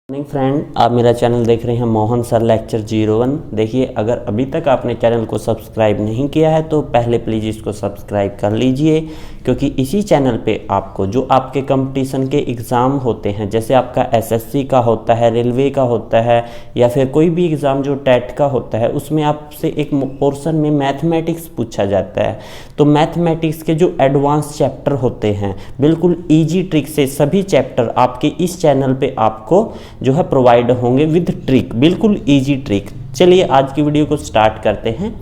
Morning friend, आप मेरा channel देख रहे हैं मोहन सर लेक्चर 01। देखिए, अगर अभी तक आपने चैनल को सब्सक्राइब नहीं किया है तो पहले प्लीज़ इसको सब्सक्राइब कर लीजिए, क्योंकि इसी चैनल पे आपको जो आपके कंपटीशन के एग्ज़ाम होते हैं, जैसे आपका एसएससी का होता है, रेलवे का होता है, या फिर कोई भी एग्ज़ाम जो टेट का होता है, उसमें आपसे एक पोर्शन में मैथमेटिक्स पूछा जाता है। तो मैथमेटिक्स के जो एडवांस चैप्टर होते हैं, बिल्कुल ईजी ट्रिक से सभी चैप्टर आपके इस चैनल पे आपको जो है प्रोवाइड होंगे विद ट्रिक, बिल्कुल इजी ट्रिक। चलिए आज की वीडियो को स्टार्ट करते हैं।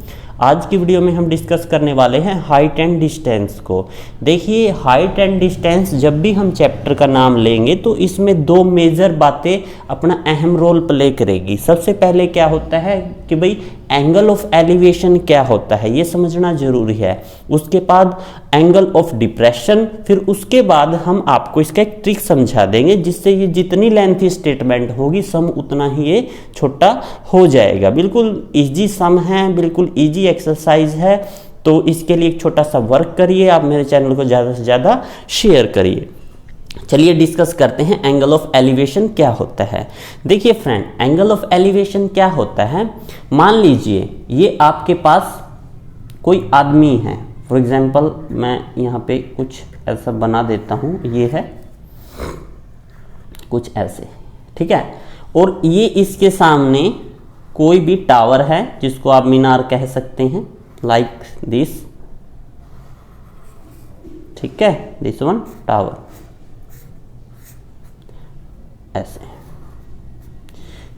आज की वीडियो में हम डिस्कस करने वाले हैं हाइट एंड डिस्टेंस को। देखिए, हाइट एंड डिस्टेंस जब भी हम चैप्टर का नाम लेंगे तो इसमें दो मेजर बातें अपना अहम रोल प्ले करेगी। सबसे पहले क्या होता है कि भाई एंगल ऑफ एलिवेशन क्या होता है, ये समझना जरूरी है। उसके बाद एंगल ऑफ डिप्रेशन, फिर उसके बाद हम आपको इसका एक ट्रिक समझा देंगे, जिससे ये जितनी लेंथी स्टेटमेंट होगी सम उतना ही ये छोटा हो जाएगा। बिल्कुल इजी सम है, बिल्कुल इजी एक्सरसाइज है। तो इसके लिए एक छोटा सा वर्क करिए, आप मेरे चैनल को ज़्यादा से ज़्यादा शेयर करिए। चलिए डिस्कस करते हैं एंगल ऑफ एलिवेशन क्या होता है। देखिए फ्रेंड, एंगल ऑफ एलिवेशन क्या होता है, मान लीजिए ये आपके पास कोई आदमी है। फॉर एग्जांपल मैं यहाँ पे कुछ ऐसा बना देता हूँ, ये है कुछ ऐसे, ठीक है। और ये इसके सामने कोई भी टावर है, जिसको आप मीनार कह सकते हैं, लाइक दिस, ठीक है, दिस वन टावर, ऐसे।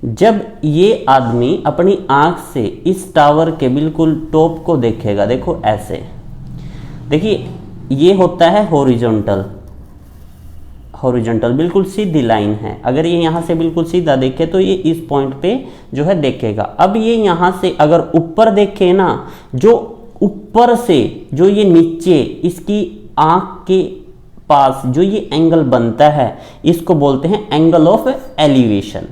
जब ये आदमी अपनी आंख से इस टावर के बिल्कुल टॉप को देखेगा, देखो ऐसे, देखिए ये होता है हॉरिजॉन्टल, हॉरिजॉन्टल बिल्कुल सीधी लाइन है। अगर ये यहाँ से बिल्कुल सीधा देखे तो ये इस पॉइंट पे जो है देखेगा। अब ये यहाँ से अगर ऊपर देखे ना, जो ऊपर से जो ये नीचे इसकी आंख के पास जो ये एंगल बनता है, इसको बोलते हैं एंगल ऑफ एलिवेशन।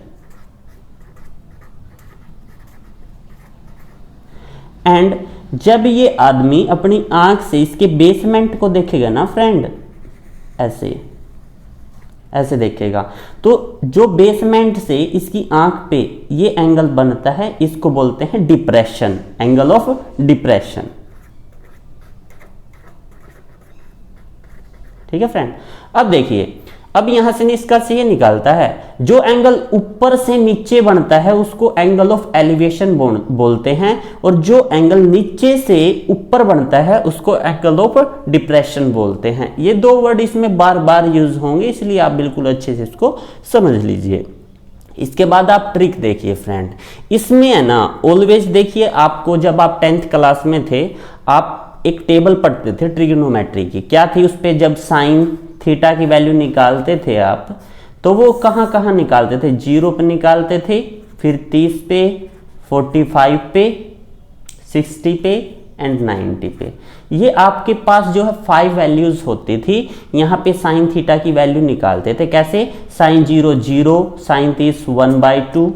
एंड जब ये आदमी अपनी आंख से इसके बेसमेंट को देखेगा ना फ्रेंड, ऐसे ऐसे देखेगा, तो जो बेसमेंट से इसकी आंख पे ये एंगल बनता है, इसको बोलते हैं डिप्रेशन, एंगल ऑफ डिप्रेशन। ठीक है फ्रेंड। अब देखिए, अब यहां से निष्कर्ष ये निकालता है, जो एंगल ऊपर से नीचे बनता है उसको एंगल ऑफ एलिवेशन बोलते हैं, और जो एंगल नीचे से ऊपर बनता है उसको एंगल ऑफ डिप्रेशन बोलते हैं। ये दो वर्ड इसमें बार बार यूज होंगे, इसलिए आप बिल्कुल अच्छे से इसको समझ लीजिए। इसके बाद आप ट्रिक देखिए फ्रेंड, इसमें है ना ऑलवेज देखिए, आपको जब आप 10th क्लास में थे, आप एक टेबल पढ़ते थे ट्रिग्नोमेट्री की, क्या थी उस पे, जब साइन थीटा की वैल्यू निकालते थे आप, तो वो कहाँ कहाँ निकालते थे, 0 पे निकालते थे, फिर 30 पे, 45 पे, 60 पे एंड 90 पे। ये आपके पास जो है 5 वैल्यूज होती थी। यहाँ पे साइन थीटा की वैल्यू निकालते थे, कैसे, साइन 0 0, साइन 30 1/2,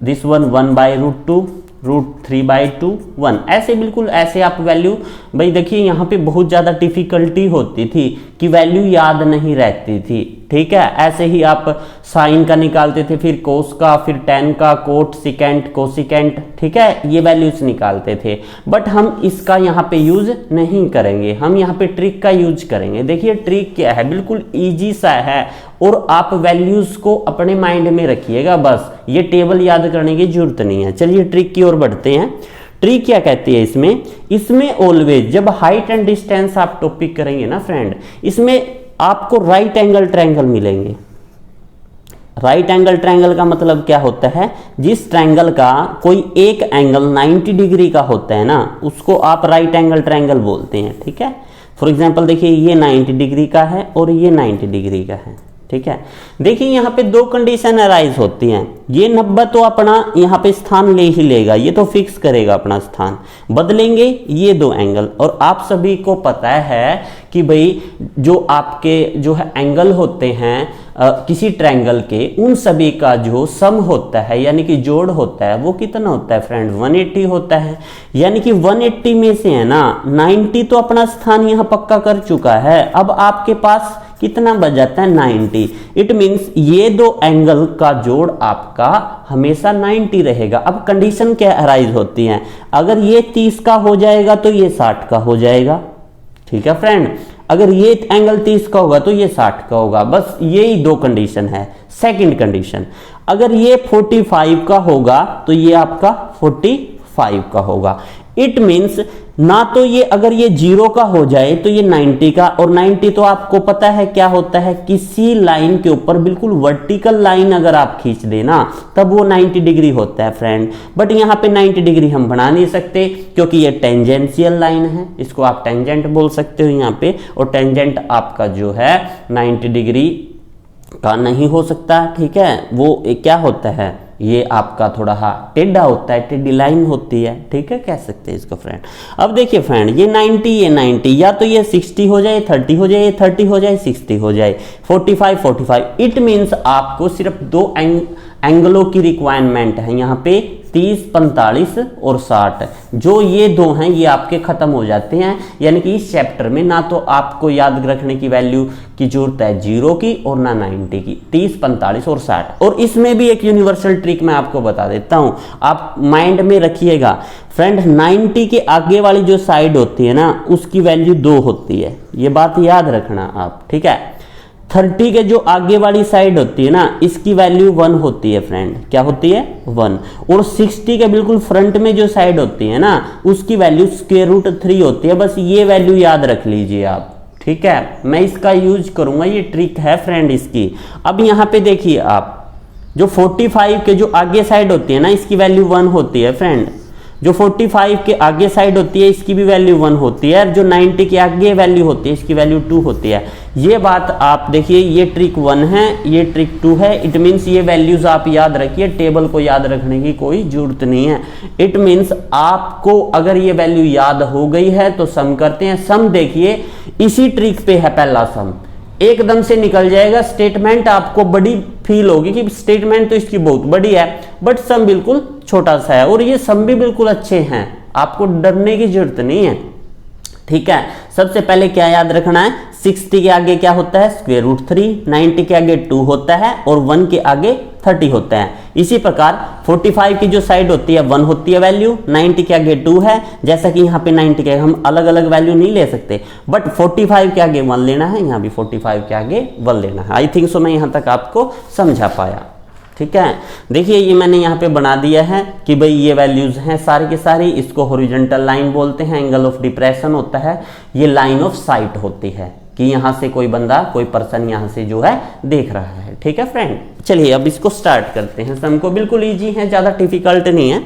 दिस वन 1/√2, √3/2 1, ऐसे बिल्कुल ऐसे आप वैल्यू, भाई देखिए यहाँ पे बहुत ज़्यादा डिफिकल्टी होती थी कि वैल्यू याद नहीं रहती थी, ठीक है। ऐसे ही आप साइन का निकालते थे, फिर कोस का, फिर टेन का, कोट, सिकेंट, कोसिकेंट, ठीक है, ये वैल्यूज निकालते थे। बट हम इसका यहाँ पे यूज नहीं करेंगे, हम यहाँ पे ट्रिक का यूज करेंगे। देखिए ट्रिक क्या है, बिल्कुल ईजी सा है, और आप वैल्यूज को अपने माइंड में रखिएगा, बस ये टेबल याद करने की जरूरत नहीं है। चलिए ट्रिक की ओर बढ़ते हैं। ट्रिक क्या कहती है इसमें ऑलवेज जब हाइट एंड डिस्टेंस आप टॉपिक करेंगे ना फ्रेंड, इसमें आपको राइट एंगल ट्रायंगल मिलेंगे। राइट एंगल ट्रायंगल का मतलब क्या होता है, जिस ट्रायंगल का कोई एक एंगल 90 डिग्री का होता है ना, उसको आप राइट एंगल ट्रायंगल बोलते हैं, ठीक है। फॉर एग्जांपल देखिए, ये 90 डिग्री का है और ये 90 डिग्री का है, ठीक है। देखिए यहाँ पे दो कंडीशन अराइज होती हैं, ये 90 तो अपना यहाँ पे स्थान ले ही लेगा, ये तो फिक्स करेगा अपना स्थान, बदलेंगे ये दो एंगल। और आप सभी को पता है कि भाई जो आपके जो है एंगल होते हैं किसी ट्रायंगल के, उन सभी का जो सम होता है यानी कि जोड़ होता है, वो कितना होता है फ्रेंड, 180 होता है। यानी कि 180 में से है ना 90 तो अपना स्थान यहाँ पक्का कर चुका है। अब आपके पास कितना बच जाता है 90। इट मींस ये दो एंगल का जोड़ आपका हमेशा 90 रहेगा। अब कंडीशन क्या अराइज होती है, अगर ये 30 का हो जाएगा तो ये 60 का हो जाएगा। ठीक है फ्रेंड, अगर ये एंगल 30 का होगा तो ये 60 का होगा, बस यही दो कंडीशन है। सेकंड कंडीशन, अगर ये 45 का होगा तो ये आपका 45 का होगा। इट मींस ना तो ये अगर ये 0 का हो जाए तो ये 90 का, और 90 तो आपको पता है क्या होता है, किसी लाइन के ऊपर बिल्कुल वर्टिकल लाइन अगर आप खींच देना तब वो 90 डिग्री होता है फ्रेंड। बट यहाँ पे 90 डिग्री हम बना नहीं सकते क्योंकि ये टेंजेंशियल लाइन है, इसको आप टेंजेंट बोल सकते हो यहाँ पे, और टेंजेंट आपका जो है 90 डिग्री का नहीं हो सकता। ठीक है, वो क्या होता है, ये आपका थोड़ा टेढ़ा होता है, टेढ़ी लाइन होती है। ठीक है, कह सकते हैं इसको फ्रेंड। अब देखिए फ्रेंड, ये 90 ये 90, या तो ये 60 हो जाए, 30 हो जाए, 30 हो जाए, 60 हो जाए, 45 45। इट मींस आपको सिर्फ दो एंगलों की रिक्वायरमेंट है यहाँ पे, 30 45 और 60। जो ये दो हैं ये आपके खत्म हो जाते हैं, यानी कि इस चैप्टर में ना तो आपको याद रखने की वैल्यू की जरूरत है 0 की और ना 90 की, 30 45 और 60। और इसमें भी एक यूनिवर्सल ट्रिक मैं आपको बता देता हूं, आप माइंड में रखिएगा फ्रेंड। 90 के आगे वाली जो साइड होती है ना उसकी वैल्यू 2 होती है, ये बात याद रखना आप। ठीक है, 30 के जो आगे वाली साइड होती है ना इसकी वैल्यू 1 होती है फ्रेंड, क्या होती है 1। और 60 के बिल्कुल फ्रंट में जो साइड होती है ना उसकी वैल्यू √3 होती है। बस ये वैल्यू याद रख लीजिए आप। ठीक है, मैं इसका यूज करूंगा, ये ट्रिक है फ्रेंड इसकी। अब यहाँ पे देखिए आप, जो 45 के जो आगे साइड होती है ना इसकी वैल्यू 1 होती है फ्रेंड, जो 45 के आगे साइड होती है इसकी भी वैल्यू 1 होती है, और जो 90 के आगे वैल्यू होती है इसकी वैल्यू 2 होती है। ये बात आप देखिए, ये ट्रिक 1 है, ये ट्रिक 2 है। इट मींस ये वैल्यूज आप याद रखिए, टेबल को याद रखने की कोई जरूरत नहीं है। इट मींस आपको अगर ये वैल्यू याद हो गई है तो सम करते हैं। सम देखिए इसी ट्रिक पे है, पहला सम एकदम से निकल जाएगा। स्टेटमेंट आपको बड़ी फील होगी कि स्टेटमेंट तो इसकी बहुत बड़ी है, बट सम बिल्कुल छोटा सा है, और ये सम भी बिल्कुल अच्छे हैं, आपको डरने की जरूरत नहीं है। ठीक है, सबसे पहले क्या याद रखना है, 60 के आगे क्या होता है √3, 90 के आगे 2 होता है, और 1 के आगे 30 होता है। इसी प्रकार 45 की जो साइड होती है 1 होती है वैल्यू, 90 के आगे 2 है। जैसा कि यहाँ पे 90 के हम अलग अलग वैल्यू नहीं ले सकते, बट 45 के आगे 1 लेना है, यहाँ भी 45 के आगे 1 लेना है। आई थिंक सो मैं यहाँ तक आपको समझा पाया। ठीक है, देखिए ये मैंने यहाँ पे बना दिया है कि भाई ये वैल्यूज हैं सारी के सारी, इसको हॉरिजॉन्टल लाइन बोलते हैं, एंगल ऑफ डिप्रेशन होता है, ये लाइन ऑफ साइट होती है कि यहाँ से कोई बंदा कोई पर्सन यहाँ से जो है देख रहा है। ठीक है फ्रेंड, चलिए अब इसको स्टार्ट करते हैं। सम को बिल्कुल ईजी है, ज़्यादा डिफिकल्ट नहीं है।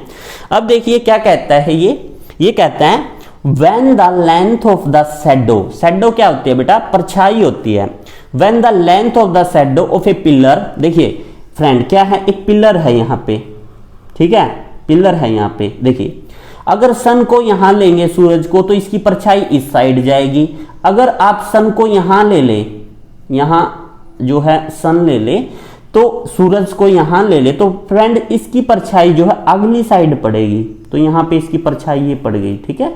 अब देखिए क्या कहता है ये कहता है when the length of the shadow, shadow क्या होती है बेटा, परछाई होती है। When the length of the shadow of a pillar, देखिए फ्रेंड क्या है, एक पिलर है यहाँ पे। ठीक है, पिलर है यहाँ पे, देखिए अगर सन को यहां लेंगे सूरज को तो इसकी परछाई इस साइड जाएगी। अगर आप सन को यहां ले ले, यहां जो है सन ले ले, तो सूरज को यहां ले ले तो फ्रेंड इसकी परछाई जो है अगली साइड पड़ेगी, तो यहां पे इसकी परछाई ये पड़ गई। ठीक है,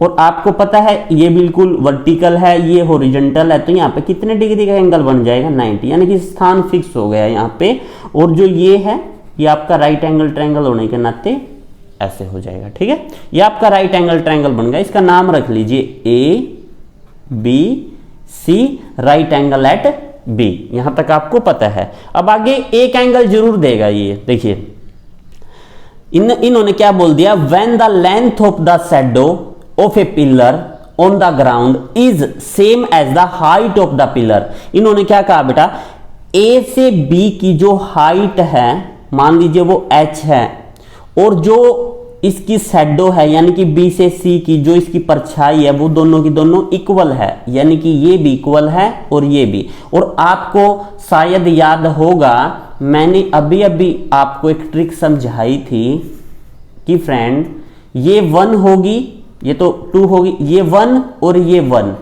और आपको पता है ये बिल्कुल वर्टिकल है, ये हॉरिजॉन्टल है, तो यहाँ पे कितने डिग्री का एंगल बन जाएगा 90, यानी कि स्थान फिक्स हो गया यहाँ पे। और जो ये है ये आपका राइट एंगल ट्रायंगल होने के नाते ऐसे हो जाएगा। ठीक है, ये आपका राइट एंगल ट्रायंगल बन गया, इसका नाम रख लीजिए ABC, right angle at B। यहां तक आपको पता है। अब आगे एक एंगल जरूर देगा ये, देखिए इन्होंने क्या बोल दिया, when the length of the shadow of a pillar on the ground is same as the height of the pillar. इन्होंने क्या कहा बेटा, A से B की जो हाइट है मान लीजिए वो h है, और जो इसकी शैडो है यानी कि B से C की जो इसकी परछाई है वो दोनों की दोनों इक्वल है, यानी कि ये भी इक्वल है और ये भी। और आपको शायद याद होगा मैंने अभी अभी आपको एक ट्रिक समझाई थी कि फ्रेंड ये 1 होगी, ये तो 2 होगी, ये 1 और ये 1,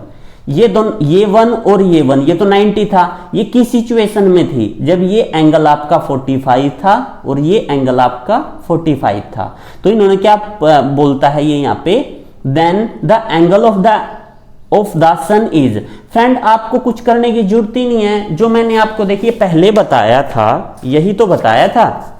ये दोनों, ये 1 और ये 1, ये तो 90 था। ये किस सिचुएशन में थी, जब ये एंगल आपका 45 था और ये एंगल आपका 45 था। तो इन्होंने क्या बोलता है ये यहाँ पे, then the angle of the of the sun is. Friend आपको कुछ करने की जरूरत ही नहीं है, जो मैंने आपको देखिए पहले बताया था, यही तो बताया था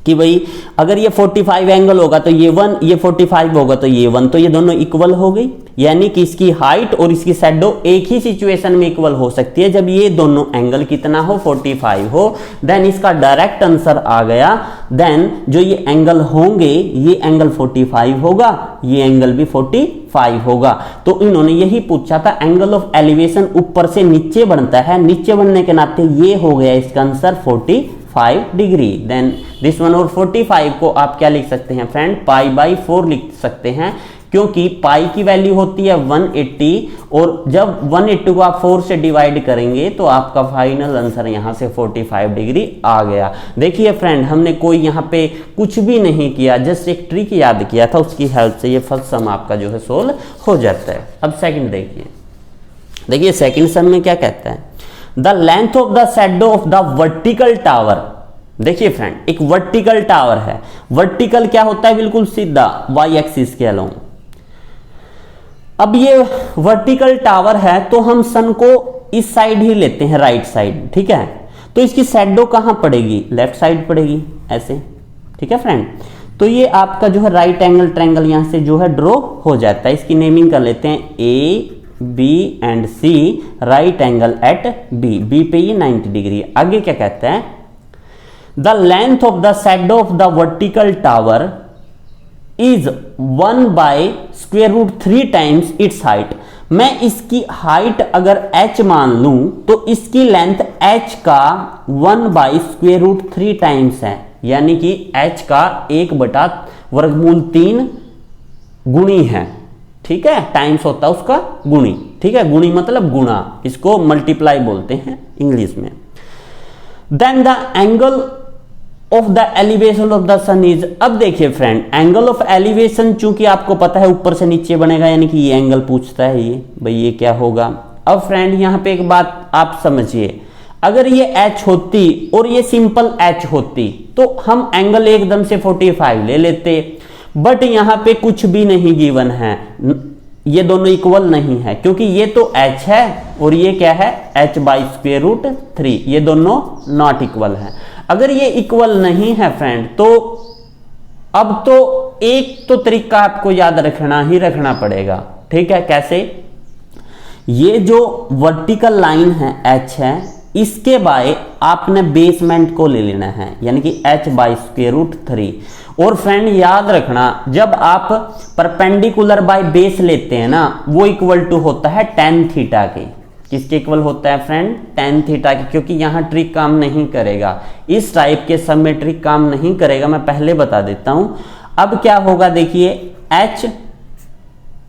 कि भाई अगर ये 45 एंगल होगा तो ये 1, ये 45 होगा तो ये 1, तो ये दोनों इक्वल हो गई, यानी कि इसकी हाइट और इसकी शैडो एक ही सिचुएशन में इक्वल हो सकती है जब ये दोनों एंगल कितना हो, 45 हो। देन इसका डायरेक्ट आंसर आ गया। देन जो ये एंगल होंगे, ये एंगल 45 होगा, ये एंगल भी 45 होगा। तो इन्होंने यही पूछा था, एंगल ऑफ एलिवेशन ऊपर से नीचे बनता है, नीचे बनने के नाते ये हो गया इसका answer 45 degree. Then this one, और 45 को आप क्या लिख सकते हैं फ्रेंड, π/4 लिख सकते हैं, क्योंकि पाई की वैल्यू होती है 180, और जब 180 को आप 4 से डिवाइड करेंगे तो आपका फाइनल आंसर यहां से 45 डिग्री आ गया। देखिए फ्रेंड, हमने कोई यहाँ पे कुछ भी नहीं किया, जस्ट एक ट्रिक याद किया था, उसकी हेल्प से ये फर्स्ट सम आपका जो है सोल्व हो जाता है। अब सेकंड देखिए सेकंड सम में क्या कहता है, the length of the shadow of the vertical tower. देखिए फ्रेंड, एक वर्टिकल टावर है, वर्टिकल क्या होता है, बिल्कुल सीधा वाई एक्सिस के अलोंग। अब ये वर्टिकल टावर है तो हम सन को इस साइड ही लेते हैं, राइट साइड, ठीक है। तो इसकी शैडो कहां पड़ेगी, लेफ्ट साइड पड़ेगी, ऐसे, ठीक है फ्रेंड। तो ये आपका जो है राइट एंगल ट्रायंगल यहां से जो है ड्रॉ हो जाता है। इसकी नेमिंग कर लेते हैं A B and C, right angle at B, B पे ये 90 डिग्री। आगे क्या कहता है, the length of the shadow of the vertical tower is 1/√3 times its height. मैं इसकी हाइट अगर h मान लूं तो इसकी लेंथ h का 1/√3 टाइम्स है, यानी कि h का 1/√3 गुणी है, ठीक है। टाइम्स होता है उसका गुणी, ठीक है, गुणी मतलब गुणा, इसको मल्टीप्लाई बोलते हैं इंग्लिश में। Then the angle of the elevation of the sun is. अब देखिए फ्रेंड, एंगल ऑफ एलिवेशन चूंकि आपको पता है ऊपर से नीचे बनेगा, यानी कि ये एंगल पूछता है, ये भाई ये क्या होगा। अब फ्रेंड यहां पे एक बात आप समझिए, अगर ये h होती और ये सिंपल h होती तो हम एंगल एकदम से 45 ले लेते, बट यहां पे कुछ भी नहीं गिवन है, ये दोनों इक्वल नहीं है, क्योंकि ये तो h है और ये क्या है, h/√3, ये दोनों नॉट इक्वल है। अगर ये इक्वल नहीं है फ्रेंड, तो अब तो एक तो तरीका आपको याद रखना ही रखना पड़ेगा, ठीक है। कैसे, ये जो वर्टिकल लाइन है h है, इसके बाय आपने बेसमेंट को ले लेना है, यानी कि h/√3। और फ्रेंड याद रखना, जब आप परपेंडिकुलर बाय बेस लेते हैं ना, वो इक्वल टू होता है tan थीटा के। किसके इक्वल होता है फ्रेंड, tan थीटा के, क्योंकि यहां ट्रिक काम नहीं करेगा, इस टाइप के सब में ट्रिक काम नहीं करेगा, मैं पहले बता देता हूं। अब क्या होगा देखिए, h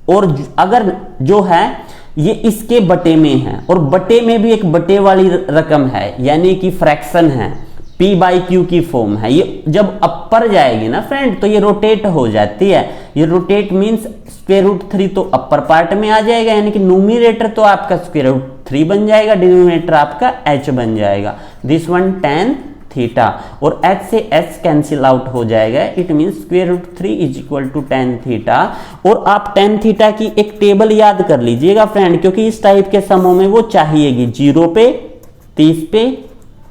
और अगर जो है ये इसके बटे में है, और बटे में भी एक बटे वाली रकम है, यानी कि फ्रैक्शन है, p/q की फॉर्म है। ये जब अपर जाएगी ना फ्रेंड तो ये रोटेट हो जाती है, ये रोटेट मींस √3 तो अपर पार्ट में आ जाएगा, यानी कि न्यूमरेटर तो आपका √3 बन जाएगा, डिनोमिनेटर आपका h बन जाएगा। दिस वन tan थीटा, और h से h कैंसिल आउट हो जाएगा, it means √3 is equal to tan theta. और आप tan थीटा की एक टेबल याद कर लीजिएगा फ्रेंड, क्योंकि इस टाइप के समों में वो चाहिएगी, 0 पे, 30 पे,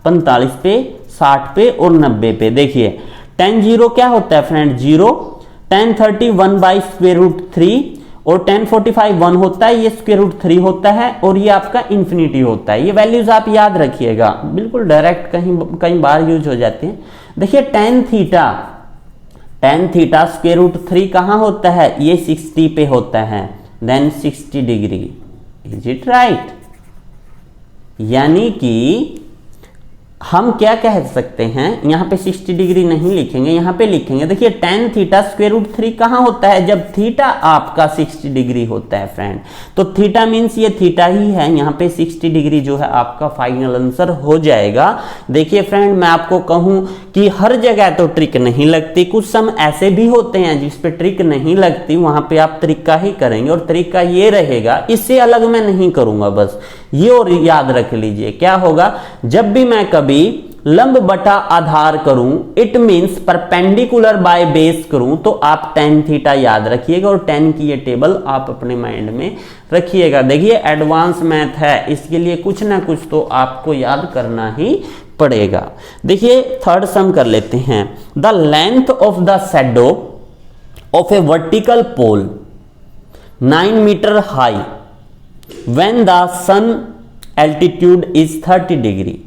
45 पे, 60 पे और 90 पे। देखिए tan 0 क्या होता है फ्रेंड, 0, tan 30 1/√3, और tan 45 1 होता है, ये √3 होता है, और ये आपका इंफिनिटी होता है। ये वैल्यूज आप याद रखिएगा, बिल्कुल डायरेक्ट कहीं बार यूज हो जाते हैं। देखिए tan थीटा √3 कहां होता है, ये 60 पे होता है, then 60 degree, is it right. यानी कि हम क्या कह सकते हैं, यहां पे 60 डिग्री नहीं लिखेंगे, यहां पे लिखेंगे, देखिए tan थीटा √3 कहां होता है, जब थीटा आपका 60 डिग्री होता है फ्रेंड, तो थीटा मींस ये थीटा ही है, यहां पे 60 डिग्री जो है आपका फाइनल आंसर हो जाएगा। देखिए फ्रेंड, मैं आपको कहूं कि हर जगह तो ट्रिक नहीं लगती, कुछ सम ऐसे भी होते हैं जिस पे ट्रिक नहीं लगती, वहां पे आप तरीका ही करेंगे, और तरीका ये रहेगा, इससे अलग मैं नहीं करूंगा, बस ये और याद रख लीजिए। क्या होगा, जब भी मैं कभी लंब बटा आधार करूं, it means perpendicular by base करूं, तो आप tan थीटा याद रखिएगा और tan की ये टेबल आप अपने माइंड में रखिएगा। देखिए एडवांस मैथ है, इसके लिए कुछ ना कुछ तो आपको याद करना ही पड़ेगा। देखिए थर्ड सम कर लेते हैं। The length of the shadow of a vertical pole 9 metre high when the sun altitude is 30 degree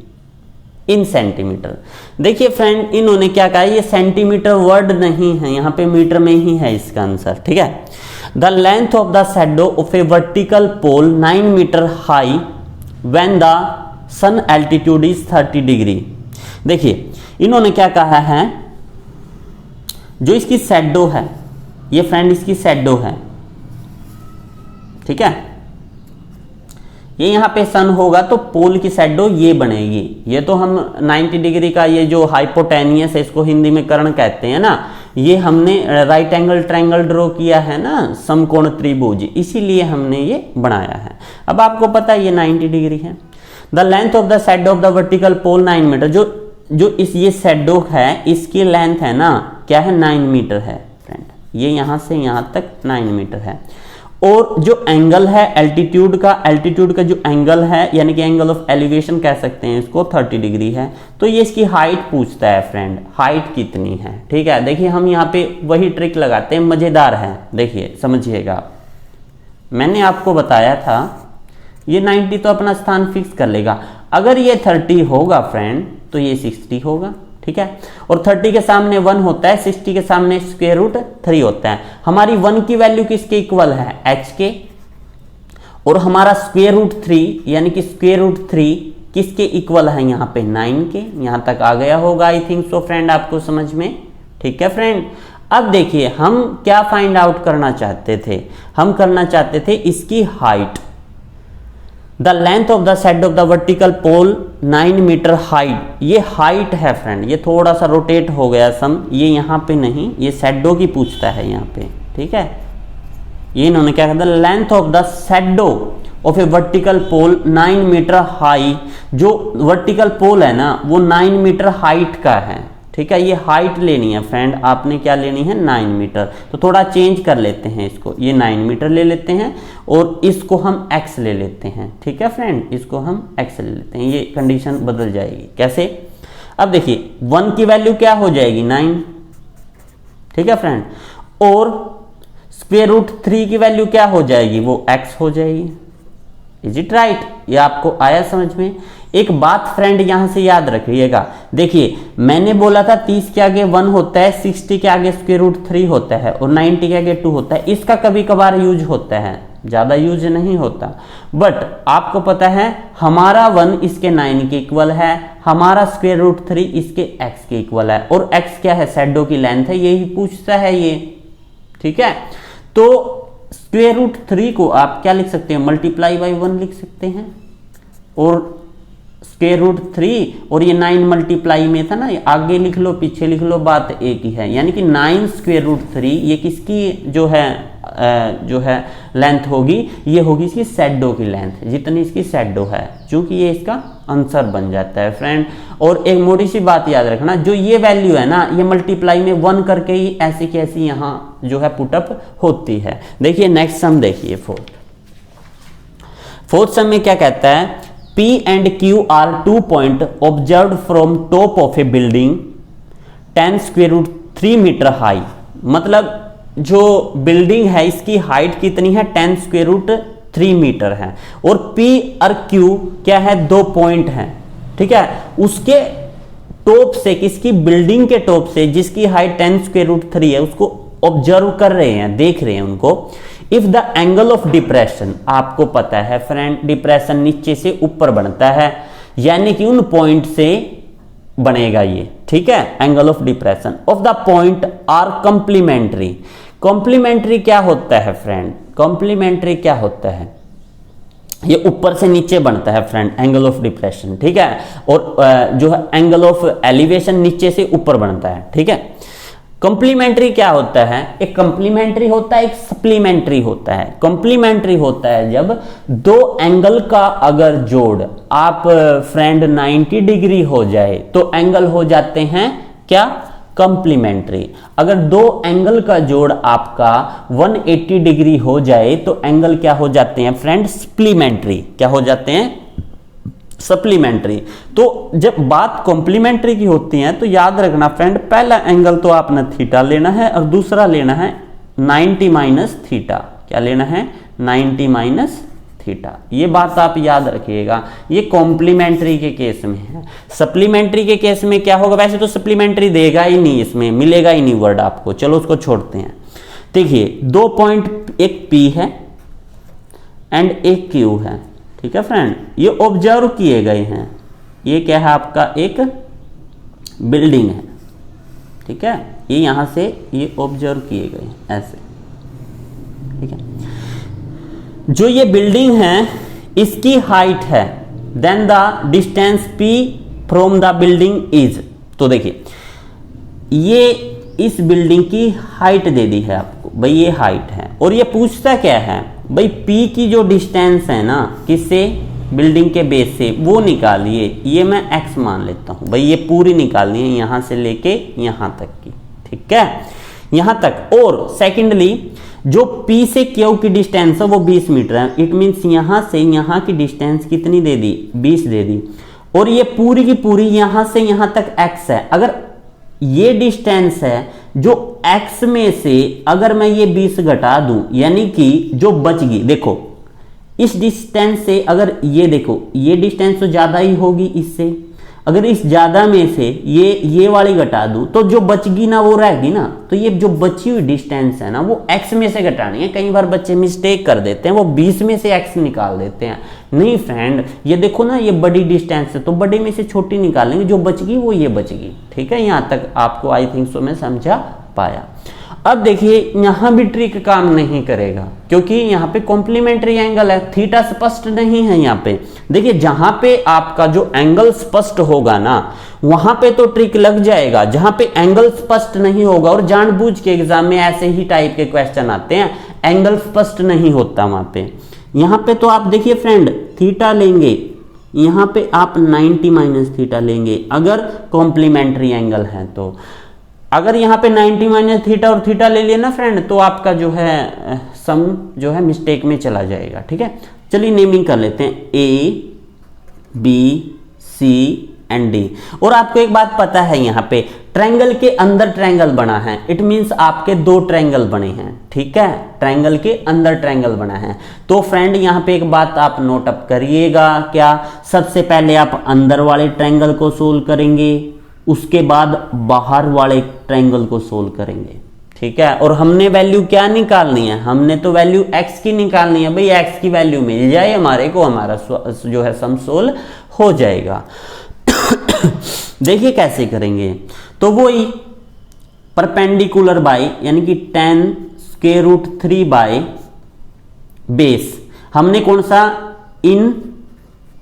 in centimetre. देखिए फ्रेंड इन्होंने क्या कहा, ये सेंटीमीटर वर्ड नहीं है, यहां पे मीटर में ही है इसका आंसर, ठीक है। The length of the shadow of a vertical pole 9 metre high when the sun altitude is 30 degree. देखिए इन्होंने क्या कहा है, जो इसकी शैडो है, ये फ्रेंड इसकी शैडो है, ठीक है। ये यहां पे सन होगा तो पोल की शैडो ये बनेगी। ये तो हम 90 डिग्री का ये जो हाइपोटेनियस है, इसको हिंदी में कर्ण कहते हैं ना, ये हमने राइट एंगल ट्रायंगल ड्रॉ किया है ना, समकोण त्रिभुज, इसीलिए हमने ये बनाया है। अब आपको पता है ये 90 डिग्री है। The length of the shadow of the vertical pole 9 metre. जो इस ये शैडो है, इसकी लेंथ है ना क्या है, 9 मीटर है फ्रेंड। ये यहां से यहां तक 9 मीटर है। और जो एंगल है एल्टीट्यूड का जो एंगल है, यानी कि एंगल ऑफ एलिवेशन कह सकते हैं इसको, 30 डिग्री है। तो ये इसकी हाइट पूछता है फ्रेंड, हाइट कितनी है, ठीक है। देखिए हम यहाँ पे वही ट्रिक लगाते हैं, मजेदार है, देखिए समझिएगा। मैंने आपको बताया था ये 90 तो अपना स्थान फिक्स कर लेगा। अगर ये 30 होगा फ्रेंड तो ये 60 होगा, ठीक है। और 30 के सामने 1 होता है, 60 के सामने स्क्वायर रूट 3 होता है। हमारी 1 की वैल्यू किसके इक्वल है, h के, और हमारा स्क्वायर रूट 3 यानी कि स्क्वायर रूट 3 किसके इक्वल है, यहाँ पे 9 के। यहां तक आ गया होगा आई थिंक सो फ्रेंड आपको समझ में, ठीक है फ्रेंड। अब देखिए हम क्या फाइंड आउट करना चाहते थे, हम करना चाहते थे इसकी height. The length of the shadow of the vertical pole 9 metre height, ये हाइट है फ्रेंड। ये थोड़ा सा रोटेट हो गया सम, ये यहाँ पे नहीं, ये शैडो की पूछता है यहाँ पे, ठीक है। ये इन्होंने क्या कहा, the length of the shadow of a vertical pole 9 metre high. जो वर्टिकल पोल है ना वो 9 मीटर हाइट का है, ठीक है। ये हाइट लेनी है फ्रेंड, आपने क्या लेनी है, 9 मीटर। तो थोड़ा चेंज कर लेते हैं इसको, ये 9 मीटर ले लेते हैं और इसको हम x ले लेते हैं, ठीक है फ्रेंड। इसको हम x ले लेते हैं, ये कंडीशन बदल जाएगी। कैसे, अब देखिए 1 की वैल्यू क्या हो जाएगी, 9, ठीक है फ्रेंड। और स्क्वायर रूट 3 की वैल्यू क्या हो जाएगी, वो x हो जाएगी। इज इट राइट, ये आपको आया समझ में। एक बात फ्रेंड यहां से याद रखिएगा, देखिए मैंने बोला था 30 के आगे 1 होता है, 60 के आगे स्क्वायर रूट 3 होता है और 90 के आगे 2 होता है। इसका कभी कभार यूज होता है, ज्यादा यूज नहीं होता। बट आपको पता है हमारा 1 इसके 9 के इक्वल है, हमारा स्क्वायर रूट 3 इसके x के इक्वल है, और x क्या है, शैडो की लेंथ है, यही पूछता है ये, ठीक है। तो स्क्वायर रूट 3 को आप क्या लिख सकते हैं, मल्टीप्लाई बाई 1 लिख सकते हैं। और स्क्वायर रूट 3 और ये 9 मल्टीप्लाई में था ना, आगे लिख लो पीछे लिख लो, बात एक ही है। यानी कि 9 स्क्वायर रूट 3 ये किसकी जो है लेंथ होगी, ये होगी इसकी शैडो की लेंथ, जितनी इसकी शैडो है, क्योंकि ये इसका आंसर बन जाता है फ्रेंड। और एक मोटी सी बात याद रखना, जो ये वैल्यू है ना, ये मल्टीप्लाई में 1 करके ही ऐसी कैसी यहाँ जो है पुटअप होती है। देखिए नेक्स्ट सम देखिए, फोर्थ सम में क्या कहता है, P and Q are 2 points observed from top of a building 10 square root 3 metre high. मतलब जो बिल्डिंग है इसकी हाइट कितनी है, 10 स्क्वायर रूट 3 मीटर है। और P और Q क्या है, 2 पॉइंट है, ठीक है। उसके टॉप से, किसकी, बिल्डिंग के टॉप से, जिसकी हाइट 10 स्क्वायर रूट 3 है, उसको ऑब्जर्व कर रहे हैं, देख रहे हैं उनको। If the angle of depression, आपको पता है फ्रेंड डिप्रेशन नीचे से ऊपर बनता है, यानी कि उन पॉइंट से बनेगा ये, ठीक है। Angle of depression of the point are complementary. Complementary क्या होता है फ्रेंड, कंप्लीमेंट्री क्या होता है, ये ऊपर से नीचे बनता है फ्रेंड, एंगल ऑफ डिप्रेशन, ठीक है। और जो है एंगल ऑफ एलिवेशन नीचे से ऊपर बनता है, ठीक है। कॉम्प्लीमेंट्री क्या होता है? एक कॉम्प्लीमेंट्री होता है, एक सप्लीमेंट्री होता है। कॉम्प्लीमेंट्री होता है जब दो एंगल का अगर जोड़ आप फ्रेंड 90 डिग्री हो जाए तो एंगल हो जाते हैं क्या? कॉम्प्लीमेंट्री। अगर दो एंगल का जोड़ आपका 180 डिग्री हो जाए तो एंगल क्या हो जाते हैं फ्रेंड? सप्लीमेंट्री। क्या हो जाते हैं? सप्लीमेंट्री। तो जब बात कॉम्प्लीमेंट्री की होती है तो याद रखना फ्रेंड, पहला एंगल तो आपने थीटा लेना है और दूसरा लेना है 90 माइनस थीटा। क्या लेना है? 90 माइनस थीटा। ये बात आप याद रखिएगा। ये कॉम्प्लीमेंट्री के केस में है। सप्लीमेंट्री के केस में क्या होगा? वैसे तो सप्लीमेंट्री देगा ही नहीं, इसमें मिलेगा ही नहीं वर्ड आपको, चलो उसको छोड़ते हैं। देखिए 2 पॉइंट, एक पी है एंड एक क्यू है, ठीक है फ्रेंड। ये ऑब्जर्व किए गए हैं। ये क्या है आपका? एक बिल्डिंग है, ठीक है। ये यहां से ये ऑब्जर्व किए गए हैं ऐसे, ठीक है। जो ये बिल्डिंग है इसकी हाइट है, then the distance P from the building is. तो देखिए ये इस बिल्डिंग की हाइट दे दी है आपको, भाई ये हाइट है। और ये पूछता क्या है? भाई पी की जो डिस्टेंस है ना, किससे? बिल्डिंग के बेस से, वो निकालिए। ये मैं एक्स मान लेता हूं, भाई ये पूरी निकालनी है यहां से लेके यहां तक की, ठीक है, यहां तक। और सेकेंडली जो P से Q की डिस्टेंस है वो 20 मीटर है। इट मीन्स यहां से यहां की डिस्टेंस कितनी दे दी? 20 दे दी। और ये पूरी की पूरी यहां से यहां तक x है। अगर ये डिस्टेंस है जो x में से अगर मैं ये 20 घटा दूं, यानी कि जो बच गई, देखो इस डिस्टेंस से अगर ये देखो ये डिस्टेंस तो ज्यादा ही होगी इससे, अगर इस ज्यादा में से ये वाली घटा दूं तो जो बचगी ना वो रहेगी ना। तो ये जो बची हुई डिस्टेंस है ना वो x में से घटानी है। कई बार बच्चे मिस्टेक कर देते हैं, वो 20 में से x निकाल देते हैं। नहीं फ्रेंड, ये देखो ना ये बड़ी डिस्टेंस है तो बड़े में से छोटी निकालेंगे, जो बचगी वो ये बचगी, ठीक है। यहां तक आपको आई थिंक सो मैं समझा पाया। अब देखिए यहां भी ट्रिक काम नहीं करेगा क्योंकि यहां पे कॉम्प्लीमेंट्री एंगल है, थीटा स्पष्ट नहीं है। यहां पे देखिए जहां पे आपका जो एंगल स्पष्ट होगा ना वहां पे तो ट्रिक लग जाएगा, जहां पे एंगल स्पष्ट नहीं होगा। और जानबूझ के एग्जाम में ऐसे ही टाइप के क्वेश्चन आते हैं, एंगल स्पष्ट नहीं होता वहां पे। यहां पे तो आप देखिए फ्रेंड थीटा लेंगे, यहां पे आप 90 माइनस थीटा लेंगे अगर कॉम्प्लीमेंट्री एंगल है तो। अगर यहाँ पे 90 माइनस थीटा और थीटा ले लिया ना फ्रेंड तो आपका जो है सम जो है मिस्टेक में चला जाएगा, ठीक है। चलिए नेमिंग कर लेते हैं A B C and D. और आपको एक बात पता है यहाँ पे ट्रायंगल के अंदर ट्रायंगल बना है, इट मींस आपके दो ट्रायंगल बने हैं, ठीक है। ट्रायंगल के अंदर ट्रायंगल बना है तो फ्रेंड यहाँ पे एक बात आप नोट अप करिएगा, क्या? सबसे पहले आप अंदर वाले ट्रायंगल को सोल्व करेंगे, उसके बाद बाहर वाले ट्रायंगल को सोल्व करेंगे, ठीक है। और हमने वैल्यू क्या निकालनी है? हमने तो वैल्यू x की निकालनी है। भाई x की वैल्यू मिल जाए हमारे को, हमारा जो है सम सोल्व हो जाएगा। देखिए कैसे करेंगे, तो वही परपेंडिकुलर बाय यानी कि tan square root 3 by base. हमने कौन सा इन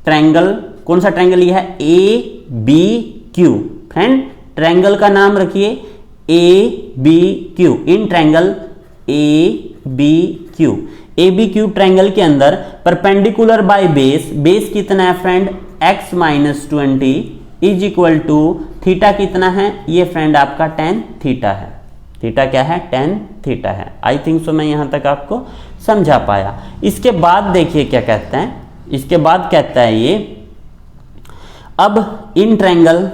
ट्रायंगल, कौन सा ट्रायंगल लिया है? A B Q. Friend triangle का नाम रखिए A B Q, in triangle A B Q. A B Q triangle के अंदर परपेंडिकुलर बाय बेस, बेस कितना है friend? x minus 20 is equal to theta कितना है? ये फ्रेंड आपका tan थीटा है। थीटा क्या है? tan थीटा है। आई थिंक सो मैं यहां तक आपको समझा पाया। इसके बाद देखिए क्या कहता है, इसके बाद कहता है ये अब इन ट्रायंगल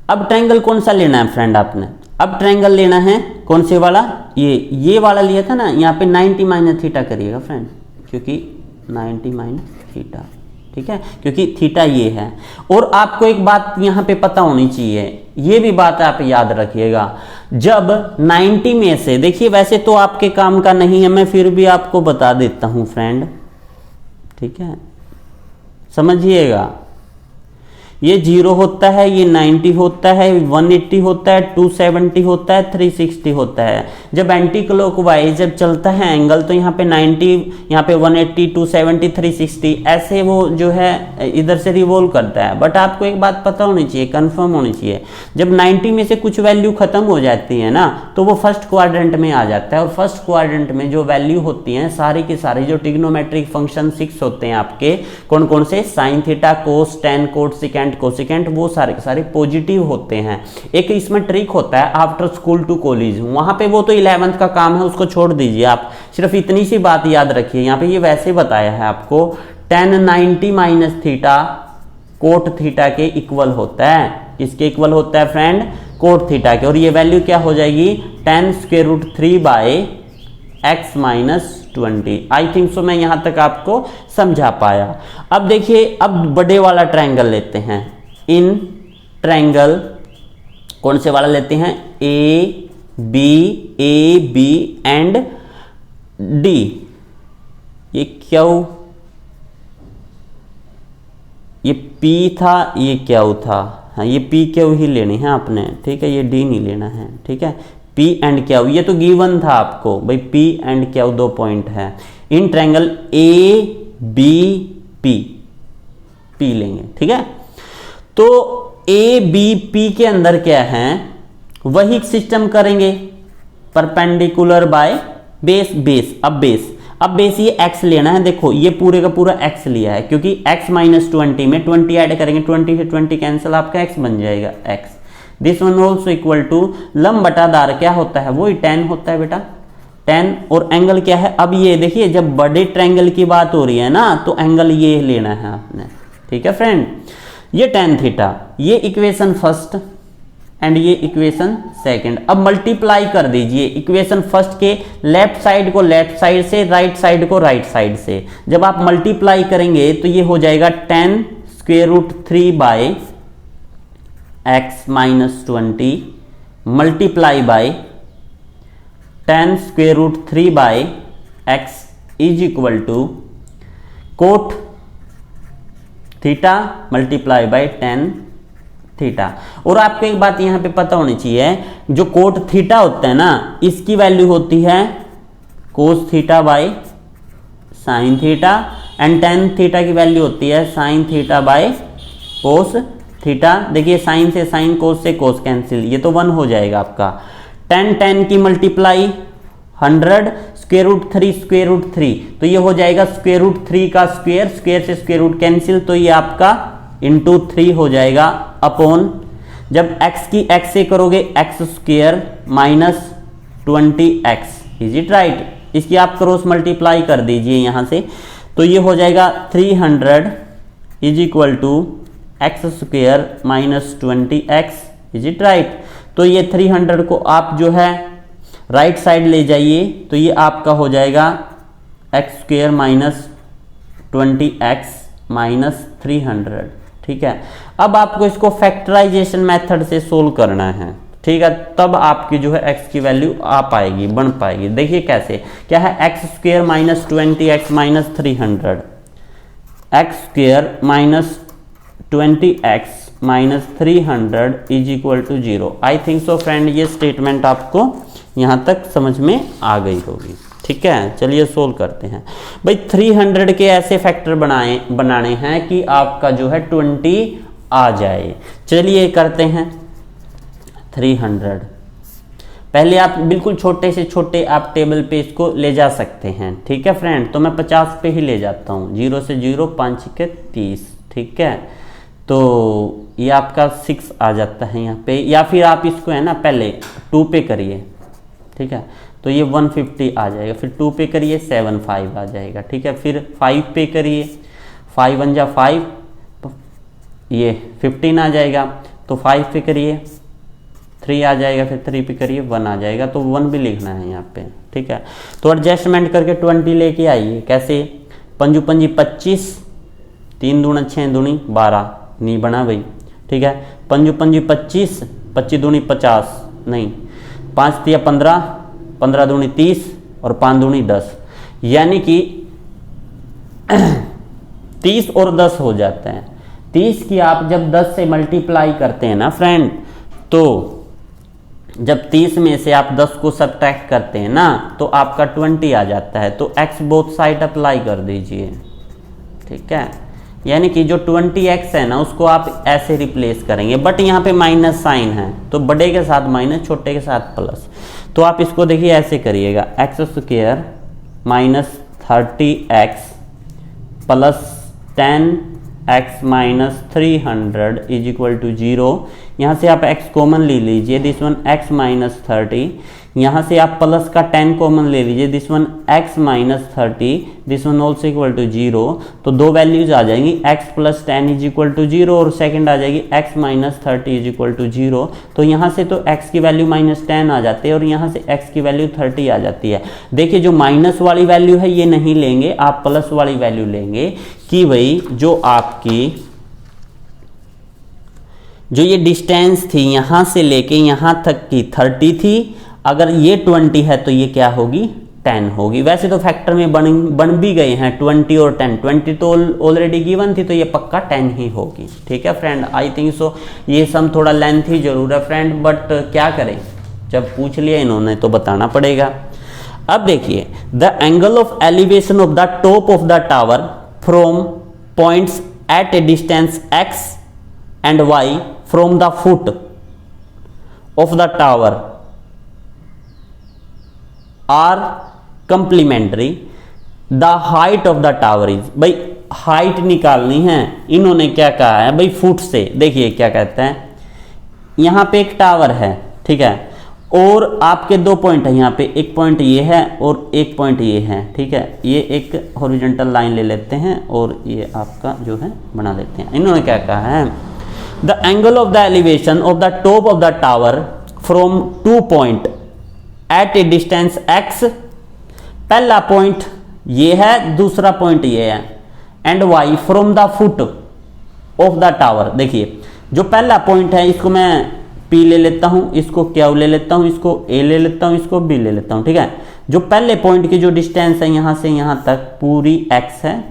अब ट्रायंगल कौन सा लेना है फ्रेंड आपने? अब ट्रायंगल लेना है कौन से वाला? ये वाला लिया था ना, यहाँ पे 90 माइनस थीटा करिएगा फ्रेंड, क्योंकि 90 माइनस थीटा, ठीक है, क्योंकि थीटा ये है। और आपको एक बात यहाँ पे पता होनी चाहिए, ये भी बात आप याद रखिएगा, जब 90 में से देखिए, वैसे तो आपके काम का नहीं है, मैं फिर भी आपको बता देता हूं फ्रेंड, ठीक है, समझिएगा। ये 0 होता है, ये 90 होता है, 180 होता है, 270 होता है, 360 होता है। जब एंटी क्लॉकवाइज जब चलता है एंगल तो यहाँ पे 90, यहाँ पे 180, 270, 360 ऐसे वो जो है इधर से रिवॉल्व करता है। बट आपको एक बात पता होनी चाहिए, कंफर्म होनी चाहिए, जब 90 में से कुछ वैल्यू खत्म हो जाती है ना तो वो फर्स्ट क्वाड्रेंट में आ जाता है। और फर्स्ट क्वाड्रेंट में जो वैल्यू होती हैं सारी की सारी जो ट्रिग्नोमेट्रिक फंक्शन 6 होते हैं आपके, कौन कौन से, साइन थीटा, कोस, टेन, कोट, सिकेंट, कोसिकेंट, वो सारे के सारे पॉजिटिव होते हैं। एक इसमें ट्रिक होता है आफ्टर स्कूल टू कॉलेज, वहां पे वो तो 11th का काम है, उसको छोड़ दीजिए, आप सिर्फ इतनी सी बात याद रखिए। यहाँ पे ये वैसे बताया है आपको, tan 90 minus theta coat theta के इक्वल होता है। किसके इक्वल होता है फ्रेंड? कोट थीटा के। और ये वैल्यू क्या हो जाएगी? tan square root 3 by x minus 20। I think so मैं यहां तक आपको समझा पाया। अब देखिए, अब बड़े वाला ट्रायंगल लेते हैं। इन ट्रायंगल कौन से वाला लेते हैं? A B and D. ये क्यू, ये पी था, ये क्यू था। हाँ, ये पी क्यू ही लेनी है आपने, ठीक है, ये डी नहीं लेना है, ठीक है। पी एंड क्यू ये तो गिवन था आपको भाई, पी एंड क्यू 2 पॉइंट है। In triangle A B P लेंगे, ठीक है। तो ए बी पी के अंदर क्या है, वही सिस्टम करेंगे, परपेंडिकुलर बाय बेस। अब बेस ये x लेना है। देखो ये पूरे का पूरा x लिया है, क्योंकि x माइनस 20 में 20 ऐड करेंगे, 20 से 20 कैंसिल, आपका x बन जाएगा x। This one also equal to लंब बटा दार क्या होता है? वही tan होता है बेटा, tan। और एंगल क्या है? अब ये देखिए, जब बड़े ट्रायंगल की बात हो रही है ना तो एंगल ये लेना है आपने, ठीक है फ्रेंड। ये tan थीटा, ये इक्वेशन फर्स्ट एंड ये इक्वेशन सेकंड। अब मल्टीप्लाई कर दीजिए इक्वेशन फर्स्ट के लेफ्ट साइड को लेफ्ट साइड से, राइट साइड को राइट साइड से। जब आप मल्टीप्लाई करेंगे तो ये हो जाएगा tan square root 3 by x minus 20 multiply by tan square root 3 by x is equal to cot theta multiply by tan theta. और आपको एक बात यहां पे पता होनी चाहिए, जो कोट थीटा होता है ना, इसकी वैल्यू होती है cos theta by sine theta, and tan theta की वैल्यू होती है sine theta by cos theta. देखिए साइन से साइन, कोस से कोस कैंसिल, ये तो 1 हो जाएगा आपका। tan की मल्टीप्लाई 100, स्क्वायर रूट 3 तो ये हो जाएगा स्क्वायर रूट 3 का स्क्वायर, स्क्वायर से स्क्वायर रूट कैंसिल, तो ये आपका इंटू 3 हो जाएगा अपॉन, जब x की x से करोगे x square minus 20x, is it right? इसकी आप क्रॉस मल्टीप्लाई कर दीजिए यहां से, तो ये हो जाएगा 300 is equal to x square minus 20x, is it right? तो ये 300 को आप जो है राइट साइड ले जाइए, तो ये आपका हो जाएगा x square minus 20x minus 300, ठीक है। अब आपको इसको फैक्टराइजेशन मेथड से सोल्व करना है, ठीक है, तब आपकी जो है x की वैल्यू आ पाएगी, बन पाएगी। देखिए कैसे, क्या है, x square minus 20x minus 300, x square minus 20x minus 300 is equal to 0। I think so friend ये स्टेटमेंट आपको यहां तक समझ में आ गई होगी, ठीक है। चलिए सोल्व करते हैं भाई। 300 के ऐसे फैक्टर बनाने हैं कि आपका जो है 20 आ जाए। चलिए करते हैं 300। पहले आप बिल्कुल छोटे से छोटे आप टेबल पे इसको ले जा सकते हैं, ठीक है फ्रेंड। तो मैं 50 पे ही ले जाता हूँ, 0 से 0, 5 के 30, ठीक है। तो ये आपका 6 आ जाता है यहाँ पे, या फिर आप इसको है ना पहले 2 पे करिए, ठीक है, तो ये 150 आ जाएगा। फिर 2 पे करिए 75 आ जाएगा, ठीक है। फिर 5 पे करिए, 5 1 जा 5, ये 15 आ जाएगा। तो 5 पे करिए 3 आ जाएगा, फिर 3 पे करिए 1 आ जाएगा। तो 1 भी लिखना है यहाँ पे, ठीक है। तो एडजस्टमेंट करके 20 लेके आइए। कैसे, पंजू पंजी 25, 3 दूना 6 दूनी 12, नहीं बना भाई, ठीक है। पंजू पंजी 25, 25 दूनी 50, नहीं, 5 तिया 15, 15 दूनी 30 और 5 दूनी 10, यानी कि 30 और 10 हो जाते हैं। 30 की आप जब 10 से मल्टीप्लाई करते हैं ना फ्रेंड, तो जब 30 में से आप 10 को सब्ट्रैक्ट करते हैं ना, तो आपका 20 आ जाता है। तो x बोथ साइड अप्लाई कर दीजिए, ठीक है। यानी कि जो 20x है ना, उसको आप ऐसे रिप्लेस करेंगे, बट यहाँ पे माइनस साइन है, तो बड़े के साथ माइनस, छोटे के साथ प्लस। तो आप इसको देखिए ऐसे करिएगा, x square minus 30x plus 10x minus 300 is equal to 0। यहाँ से आप x कॉमन ले लीजिए, दिस वन x माइनस 30। यहाँ से आप प्लस का 10 कॉमन ले लीजिए, this one x minus 30, this one also equal to 0। तो दो वैल्यूज आ जाएंगी, x plus 10 is equal to 0 और सेकंड आ जाएगी x minus 30 is equal to 0। तो यहाँ से तो x की वैल्यू माइनस 10 आ जाती है और यहाँ से x की वैल्यू 30 आ जाती है। देखिए जो माइनस वाली वैल्यू है ये नहीं लेंगे, आप प्लस वाली वैल्यू लेंगे कि भाई जो आपकी जो ये डिस्टेंस थी यहाँ से लेके यहाँ तक की 30 थी, अगर ये 20 है तो ये क्या होगी, 10 होगी। वैसे तो फैक्टर में बन भी गए हैं 20 और 10, 20 तो ऑलरेडी गिवन थी, तो ये पक्का 10 ही होगी, ठीक है फ्रेंड। आई थिंक सो ये सम थोड़ा लेंथी जरूर है फ्रेंड, बट क्या करें, जब पूछ लिया इन्होंने तो बताना पड़ेगा। अब देखिए, the angle of elevation of the top of the tower from points at a distance x and y from the foot of the tower are complementary. The height of the tower is, भाई height निकालनी है, इन्होंने क्या कहा है भाई, foot से। देखिए क्या कहते हैं, यहाँ पे एक टावर है, ठीक है, और आपके दो पॉइंट है, यहाँ पे एक पॉइंट ये है और एक पॉइंट ये है, ठीक है। ये एक हॉरिजॉन्टल लाइन ले लेते हैं और ये आपका जो है बना देते हैं। इन्होंने क्या कहा है, the angle of the elevation of the top of the tower from 2 point at a distance x, पहला पॉइंट ये है, दूसरा पॉइंट ये है, and y from the foot of the tower. देखिए जो पहला पॉइंट है इसको मैं P ले लेता हूं, इसको Q ले लेता हूं, इसको A ले लेता हूं, इसको B ले लेता हूं, ठीक है। जो पहले पॉइंट की जो डिस्टेंस है यहां से यहां तक पूरी x है,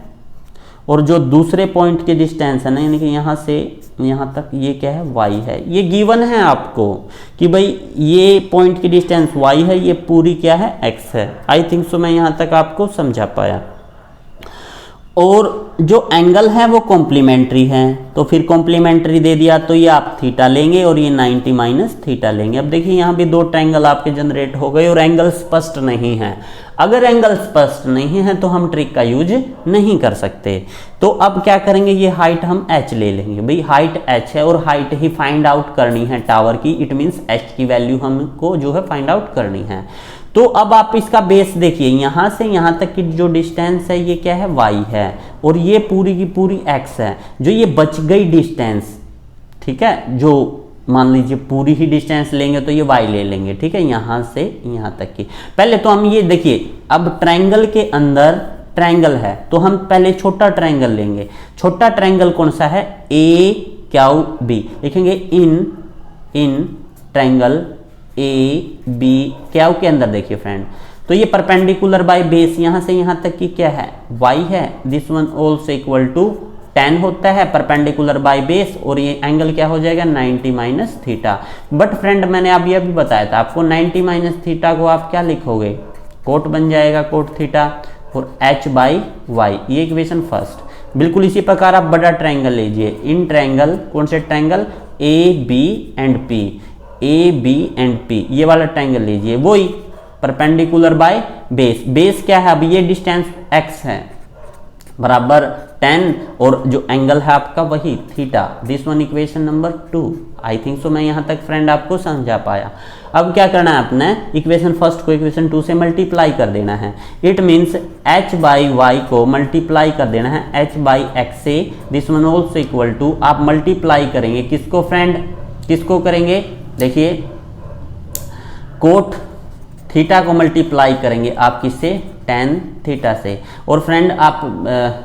और जो दूसरे पॉइंट की डिस्टेंस है ना, यानी कि यहां से यहां तक ये क्या है, y है। ये गिवन है आपको कि भाई ये पॉइंट की डिस्टेंस y है, ये पूरी क्या है, x है। आई थिंक सो मैं यहां तक आपको समझा पाया। और जो एंगल है वो कॉम्प्लीमेंट्री है, तो फिर कॉम्प्लीमेंट्री दे दिया तो ये आप थीटा लेंगे और ये 90 माइनस थीटा लेंगे। अब देखिए यहाँ भी दो ट्रायंगल आपके जनरेट हो गए और एंगल स्पष्ट नहीं है। अगर एंगल स्पष्ट नहीं है तो हम ट्रिक का यूज नहीं कर सकते। तो अब क्या करेंगे, ये हाइट हम h ले लेंगे। भाई हाइट h है और हाइट ही फाइंड आउट करनी है टावर की, इट मीन्स h की वैल्यू हमको जो है फाइंड आउट करनी है। तो अब आप इसका बेस देखिए, यहां से यहां तक की जो डिस्टेंस है ये क्या है, y है, और ये पूरी की पूरी x है। जो ये बच गई डिस्टेंस, ठीक है, जो मान लीजिए पूरी ही डिस्टेंस लेंगे तो ये y ले लेंगे, ठीक है, यहां से यहां तक की। पहले तो हम ये देखिए, अब ट्रायंगल के अंदर ट्रायंगल है तो हम पहले छोटा ट्रायंगल लेंगे। छोटा ट्रायंगल कौन सा है, AQB लिखेंगे। इन ट्रायंगल AB क्यू के अंदर देखिए फ्रेंड, तो ये परपेंडिकुलर बाय बेस यहां से यहां तक की क्या है, y है। This one also equal to 10 होता है परपेंडिकुलर बाय बेस, और ये एंगल क्या हो जाएगा, 90 माइनस थीटा। बट फ्रेंड मैंने अभी अभी बताया था आपको, 90 माइनस थीटा को आप क्या लिखोगे, कोट बन जाएगा, कोट थीटा, और h बाई वाई, ये इक्वेशन फर्स्ट। बिल्कुल इसी प्रकार आप बड़ा ट्रायंगल लीजिए। इन ट्रायंगल कौन से triangle, AB and P, AB and P, ये वाला ट्रायंगल लीजिए, वही परपेंडिकुलर बाय बेस। बेस क्या है, अभी ये डिस्टेंस x है बराबर 10, और जो एंगल है आपका वही theta. This one equation number 2। I think so मैं यहां तक फ्रेंड आपको समझा पाया। अब क्या करना है, आपने इक्वेशन फर्स्ट को इक्वेशन 2 से मल्टीप्लाई कर देना है। It means h by y को मल्टीप्लाई कर देना है h बाई एक्स से। This one also equal to, आप मल्टीप्लाई करेंगे किसको फ्रेंड, किसको करेंगे, देखिए कोट थीटा को मल्टीप्लाई करेंगे आप किससे, tan थीटा से। और फ्रेंड आप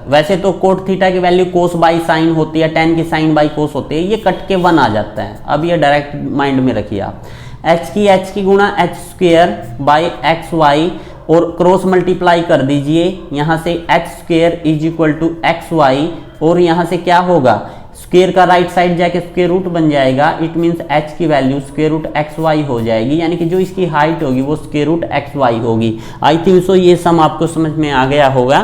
वैसे तो कोट थीटा की वैल्यू कोस बाई साइन होती है, tan की साइन बाई कोस होती है, ये कट के 1 आ जाता है। अब ये डायरेक्ट माइंड में रखिए आप, h की गुणा h square by x y, और क्रॉस मल्टीप्लाई कर दीजिए, यहाँ से x square is equal to x y, और यहाँ से क्या होगा, स्क्वायर का राइट साइड जाके स्क्वायर रूट बन जाएगा, इट मींस h की वैल्यू स्क्वायर रूट XY हो जाएगी, यानी कि जो इसकी हाइट होगी वो स्क्वायर रूट XY होगी। आई थिंक सो ये सम आपको समझ में आ गया होगा।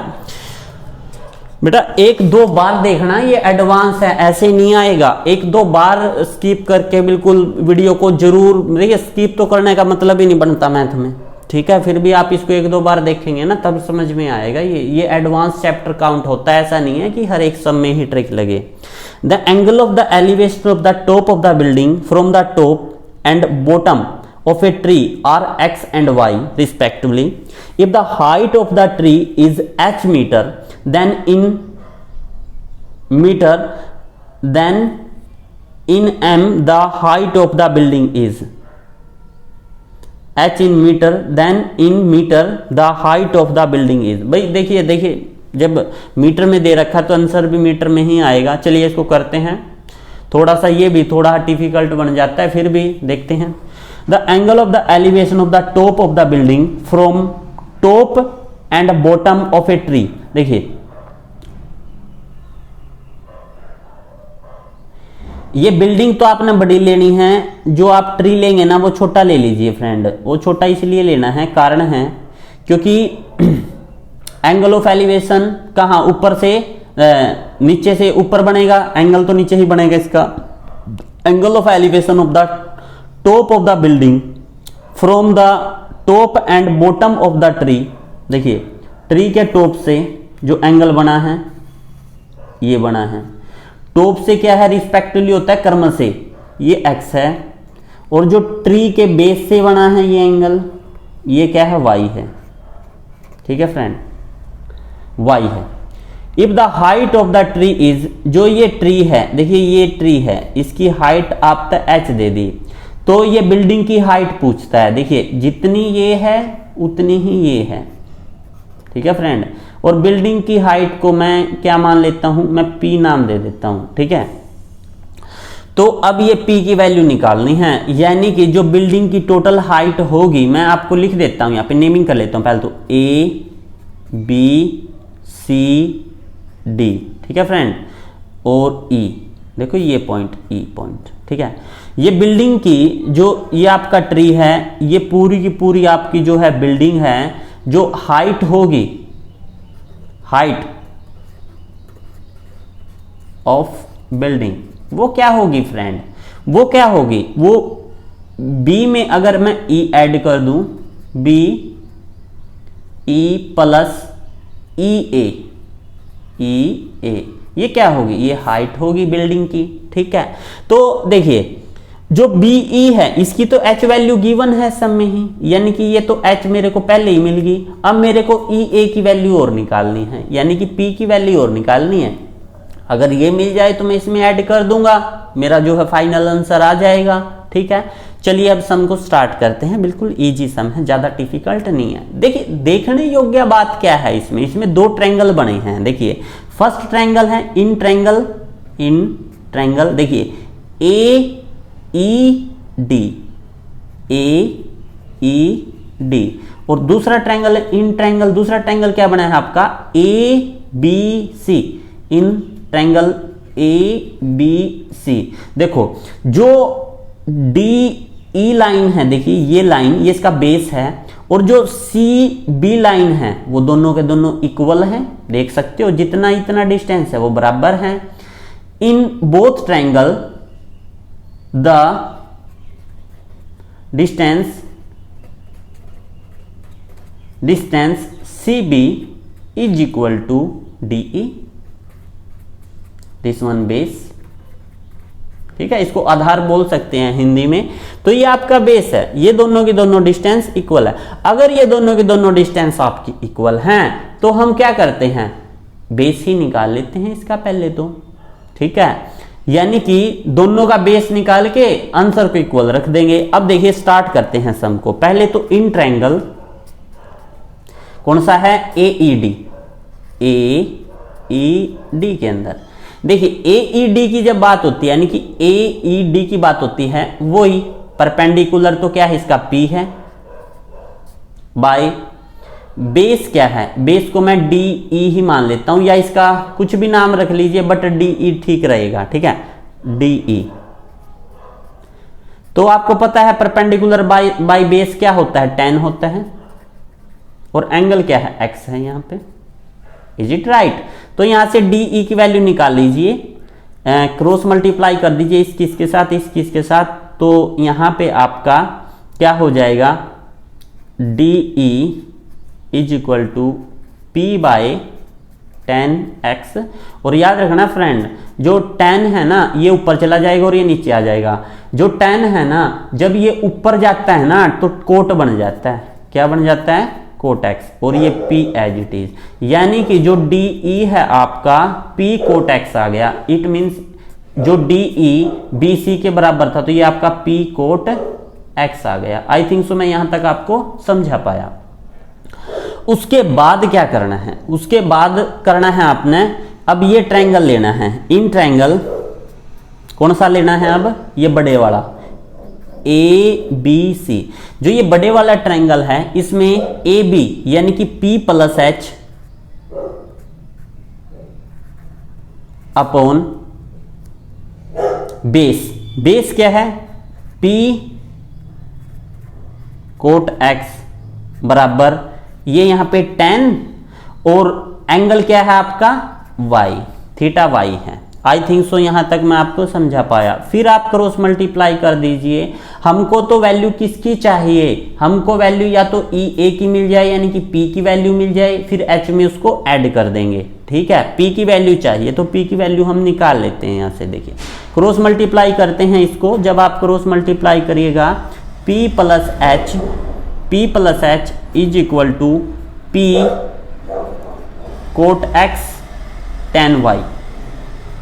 बेटा एक दो बार देखना, ये एडवांस है, ऐसे नहीं आएगा, एक दो बार स्किप करके बिल्कुल वीडियो को जरूर देखिए। स्किप तो करने का मतलब ही नहीं बनता मैथ में, ठीक है, फिर भी आप इसको एक दो बार देखेंगे ना तब समझ में आएगा। ये एडवांस चैप्टर काउंट होता है, ऐसा नहीं है कि हर एक सम में ही ट्रिक लगे। The angle of the elevation of the top of the building from the top and bottom of a tree are x and y respectively. If the height of the tree is h meter, then in m the height of the building is h in meter, then in meter the height of the building is। भाई देखिए जब metre में दे रखा तो answer भी metre में ही आएगा। चलिए इसको करते हैं, थोड़ा सा ये भी थोड़ा डिफिकल्ट बन जाता है, फिर भी देखते हैं। The angle of the elevation of the top of the building from top and bottom of a tree। देखिए ये बिल्डिंग तो आपने बड़ी लेनी है, जो आप ट्री लेंगे ना वो छोटा ले लीजिए फ्रेंड। वो छोटा इसलिए लेना है, कारण है क्योंकि एंगल ऑफ एलिवेशन कहाँ ऊपर से नीचे से ऊपर बनेगा, एंगल तो नीचे ही बनेगा इसका। Angle of elevation of the top of the building from the top and bottom of the tree. देखिए ट्री के टॉप से जो एंगल बना है ये बना है, टॉप से क्या है रिस्पेक्टिवली होता है कर्म से, ये x है, और जो ट्री के बेस से बना है ये एंगल ये क्या है y है, ठीक है फ्रेंड, y है। If the height of the tree is, जो ये ट्री है देखिए ये ट्री है, इसकी हाइट आप तक h दे दी, तो ये बिल्डिंग की हाइट पूछता है। देखिए जितनी ये है उतनी ही ये है, ठीक है फ्रेंड, और बिल्डिंग की हाइट को मैं क्या मान लेता हूं, मैं p नाम दे देता हूं, ठीक है। तो अब ये p की वैल्यू निकालनी है, यानी कि जो बिल्डिंग की टोटल हाइट होगी, मैं आपको लिख देता हूं, यहाँ पे नेमिंग कर लेता हूं पहले तो A B C D, ठीक है फ्रेंड, और E, देखो ये पॉइंट E पॉइंट, ठीक है। ये बिल्डिंग की जो ये आपका ट्री है, ये पूरी की पूरी आपकी जो है बिल्डिंग है, जो हाइट होगी, हाइट ऑफ बिल्डिंग वो क्या होगी फ्रेंड, वो क्या होगी, वो B में अगर मैं E ऐड कर दूं, B E plus EA, EA ये क्या होगी, ये हाइट होगी बिल्डिंग की, ठीक है। तो देखिए जो BE है इसकी तो h वैल्यू गिवन है सब में ही, यानी कि ये तो h मेरे को पहले ही मिल गई। अब मेरे को EA की वैल्यू और निकालनी है, यानी कि P की वैल्यू और निकालनी है। अगर ये मिल जाए तो मैं इसमें ऐड कर दूंगा, मेरा जो है फाइनल आंसर आ जाएगा, ठीक है। चलिए अब सम को स्टार्ट करते हैं, बिल्कुल इजी सम है, ज्यादा डिफिकल्ट नहीं है। देखिए देखने योग्य बात क्या है इसमें दो ट्रायंगल बने हैं। देखिए फर्स्ट ट्रायंगल है इन ट्रायंगल, देखिए AED, AED, और दूसरा ट्रायंगल है इन ट्रायंगल, दूसरा ट्रायंगल क्या बना है आपका ABC, इन ट्रायंगल ABC। देखो जो DE लाइन है, देखिए ये लाइन ये इसका बेस है, और जो CB लाइन है वो दोनों के दोनों इक्वल हैं, देख सकते हो जितना इतना डिस्टेंस है वो बराबर है। In both triangle the distance CB is equal to DE, this one base, ठीक है, इसको आधार बोल सकते हैं हिंदी में। तो ये आपका बेस है, ये दोनों की दोनों डिस्टेंस इक्वल है। अगर ये दोनों की दोनों डिस्टेंस आपकी इक्वल हैं तो हम क्या करते हैं, बेस ही निकाल लेते हैं इसका पहले तो, ठीक है, यानी कि दोनों का बेस निकाल के आंसर को इक्वल रख देंगे। अब देखिए स्टार्ट करते हैं सम को। पहले तो इन ट्रायंगल कौन सा है, AED, AED के अंदर देखिए AED की जब बात होती है, यानी कि AED की बात होती है, वही परपेंडिकुलर तो क्या है इसका P है, बाय बेस क्या है, बेस को मैं डी ई ही मान लेता हूं, या इसका कुछ भी नाम रख लीजिए बट डी ई ठीक रहेगा, ठीक है, डी ई। तो आपको पता है परपेंडिकुलर बाय बेस क्या होता है, 10 होता है, और एंगल क्या है, एक्स है यहां पे, इज इट राइट। तो यहां से डी ई की वैल्यू निकाल लीजिए, क्रॉस मल्टीप्लाई कर दीजिए इस किस के साथ, इस किस के साथ, तो यहां पे आपका क्या हो जाएगा, D E is equal to P by 10x। और याद रखना फ्रेंड, जो 10 है ना ये ऊपर चला जाएगा और ये नीचे आ जाएगा। जो 10 है ना जब ये ऊपर जाता है ना तो कोट बन जाता है, क्या बन जाता है, कोट x, और ये p एज इट इज, यानी कि जो डी ई है आपका p कोट x आ गया। इट मीन्स जो डी ई बी सी के बराबर था तो ये आपका p कोट x आ गया। आई थिंक सो मैं यहां तक आपको समझा पाया। उसके बाद क्या करना है, उसके बाद करना है आपने, अब ये ट्रायंगल लेना है, इन ट्रायंगल कौन सा लेना है, अब ये बड़े वाला ए बी सी, जो ये बड़े वाला ट्रायंगल है इसमें ए बी यानी कि P plus H upon base, base क्या है P कोट x बराबर ये यहां पे 10 और एंगल क्या है आपका y, थीटा y है। आई थिंक सो यहां तक मैं आपको समझा पाया। फिर आप क्रॉस मल्टीप्लाई कर दीजिए, हमको तो वैल्यू किसकी चाहिए, हमको वैल्यू या तो ई ए की मिल जाए यानी कि p की वैल्यू मिल जाए, फिर h में उसको ऐड कर देंगे, ठीक है, p की वैल्यू चाहिए तो p की वैल्यू हम निकाल लेते हैं। यहां से देखिए क्रॉस मल्टीप्लाई करते हैं इसको, जब आप क्रॉस मल्टीप्लाई करिएगा p plus h is equal to p cot x tan y,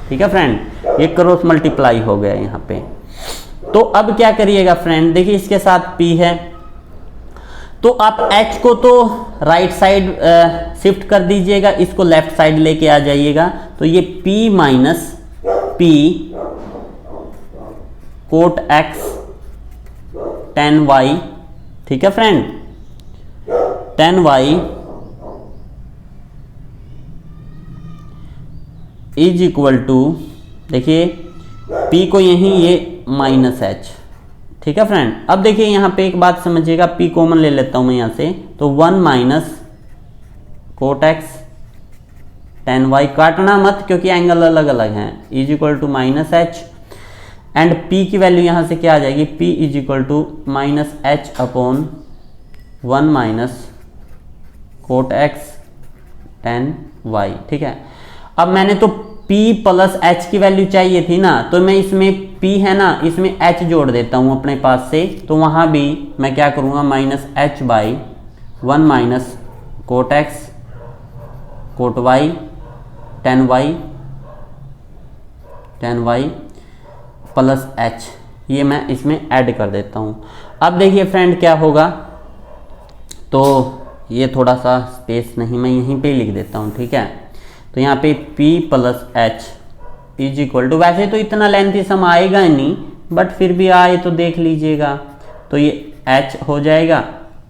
ठीक है फ्रेंड, ये क्रॉस मल्टीप्लाई हो गया यहां पे। तो अब क्या करिएगा फ्रेंड, देखिए इसके साथ p है तो आप h को तो राइट साइड शिफ्ट कर दीजिएगा, इसको लेफ्ट साइड लेके आ जाइएगा, तो ये p minus p cot x tan y, ठीक है friend, tan y is equal to, देखिए p को यहीं ये माइनस h, ठीक है फ्रेंड। अब देखिए यहां पे एक बात समझिएगा, p कॉमन ले लेता हूं मैं यहां से, तो 1 minus cot x tan y, काटना मत क्योंकि एंगल अलग अलग हैं, is equal to minus h, and p की वैल्यू यहां से क्या आ जाएगी, p is equal to minus h upon 1 minus cot x tan y, ठीक है। अब मैंने तो p प्लस h की वैल्यू चाहिए थी ना, तो मैं इसमें p है ना इसमें h जोड़ देता हूं अपने पास से, तो वहां भी मैं क्या करूंगा minus h by 1 minus cot x cot y tan y plus h, ये मैं इसमें ऐड कर देता हूं। अब देखिए फ्रेंड क्या होगा, तो ये थोड़ा सा स्पेस नहीं, मैं यहीं पे लिख देता हूं, ठीक है। तो यहाँ पे p plus h is equal to, वैसे तो इतना लेंथी सम आएगा ही नहीं बट फिर भी आए तो देख लीजिएगा, तो ये h हो जाएगा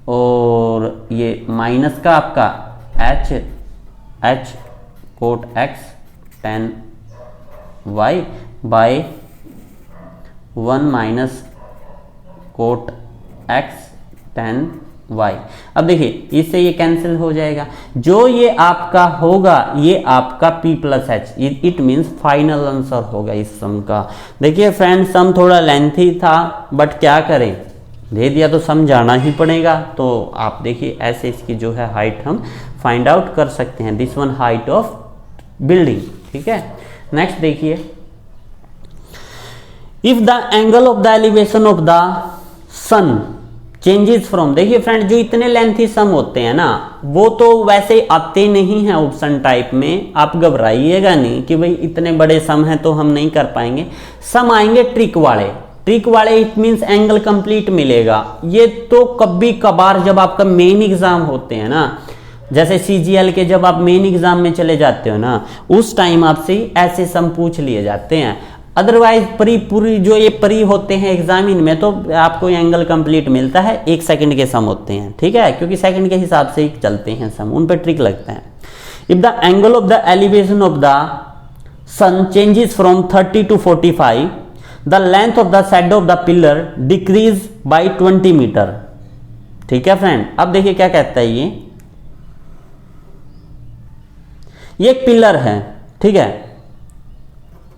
और ये माइनस का आपका h cot x tan y by 1 minus cot x tan y। अब देखिए इससे ये कैंसिल हो जाएगा, जो ये आपका होगा ये आपका p plus H, it means final answer होगा इस सम का। देखिए फ्रेंड सम थोड़ा लेंथी था बट क्या करें, दे दिया तो समझाना ही पड़ेगा। तो आप देखिए ऐसे इसकी जो है हाइट हम फाइंड आउट कर सकते हैं, this one height of building, ठीक है। नेक्स्ट देखिए, if the angle of the elevation of the sun changes from, देखिए फ्रेंड जो इतने लेंथी सम होते हैं ना वो तो वैसे आते नहीं हैं ऑप्शन टाइप में, आप घबराइएगा नहीं कि भाई इतने बड़े सम हैं तो हम नहीं कर पाएंगे। सम आएंगे ट्रिक वाले, इट मींस एंगल कंप्लीट मिलेगा। ये तो कभी कभार जब आपका मेन एग्जाम होते हैं ना, जैसे CGL के जब आप मेन एग्जाम में चले जाते हो ना, उस टाइम आपसे ऐसे सम पूछ लिए जाते हैं। अदरवाइज पूरी जो ये परी होते हैं एग्जामिन में तो आपको एंगल कंप्लीट मिलता है, 1 सेकंड के सम होते हैं, ठीक है, क्योंकि सेकंड के हिसाब से ही चलते हैं सम, उन पर ट्रिक लगता है। If the angle of the elevation of the sun changes from 30 to 45, the length of the shadow of the pillar decrease by 20 metre. ठीक है फ्रेंड, अब देखिए क्या कहता है ये एक पिलर है, ठीक है,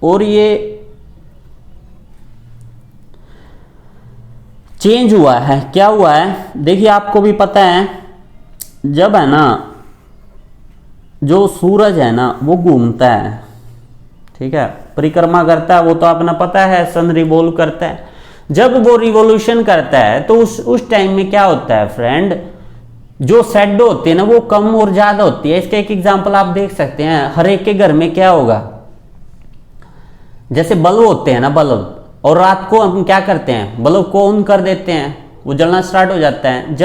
और ये चेंज हुआ है। क्या हुआ है देखिए, आपको भी पता है, जब है ना जो सूरज है ना वो घूमता है, ठीक है, परिक्रमा करता है, वो तो अपना पता है, सन रिवॉल्व करता है। जब वो रिवॉल्यूशन करता है तो उस टाइम में क्या होता है फ्रेंड, जो शैडो होती है ना वो कम और ज्यादा होती है। इसका एक एग्जांपल आप देख सकते हैं, हर एक के घर में क्या होगा, जैसे बल्ब होते हैं ना, बल्ब, और रात को हम क्या करते हैं, बल्ब को ऑन कर देते हैं, वो जलना स्टार्ट हो जाता है।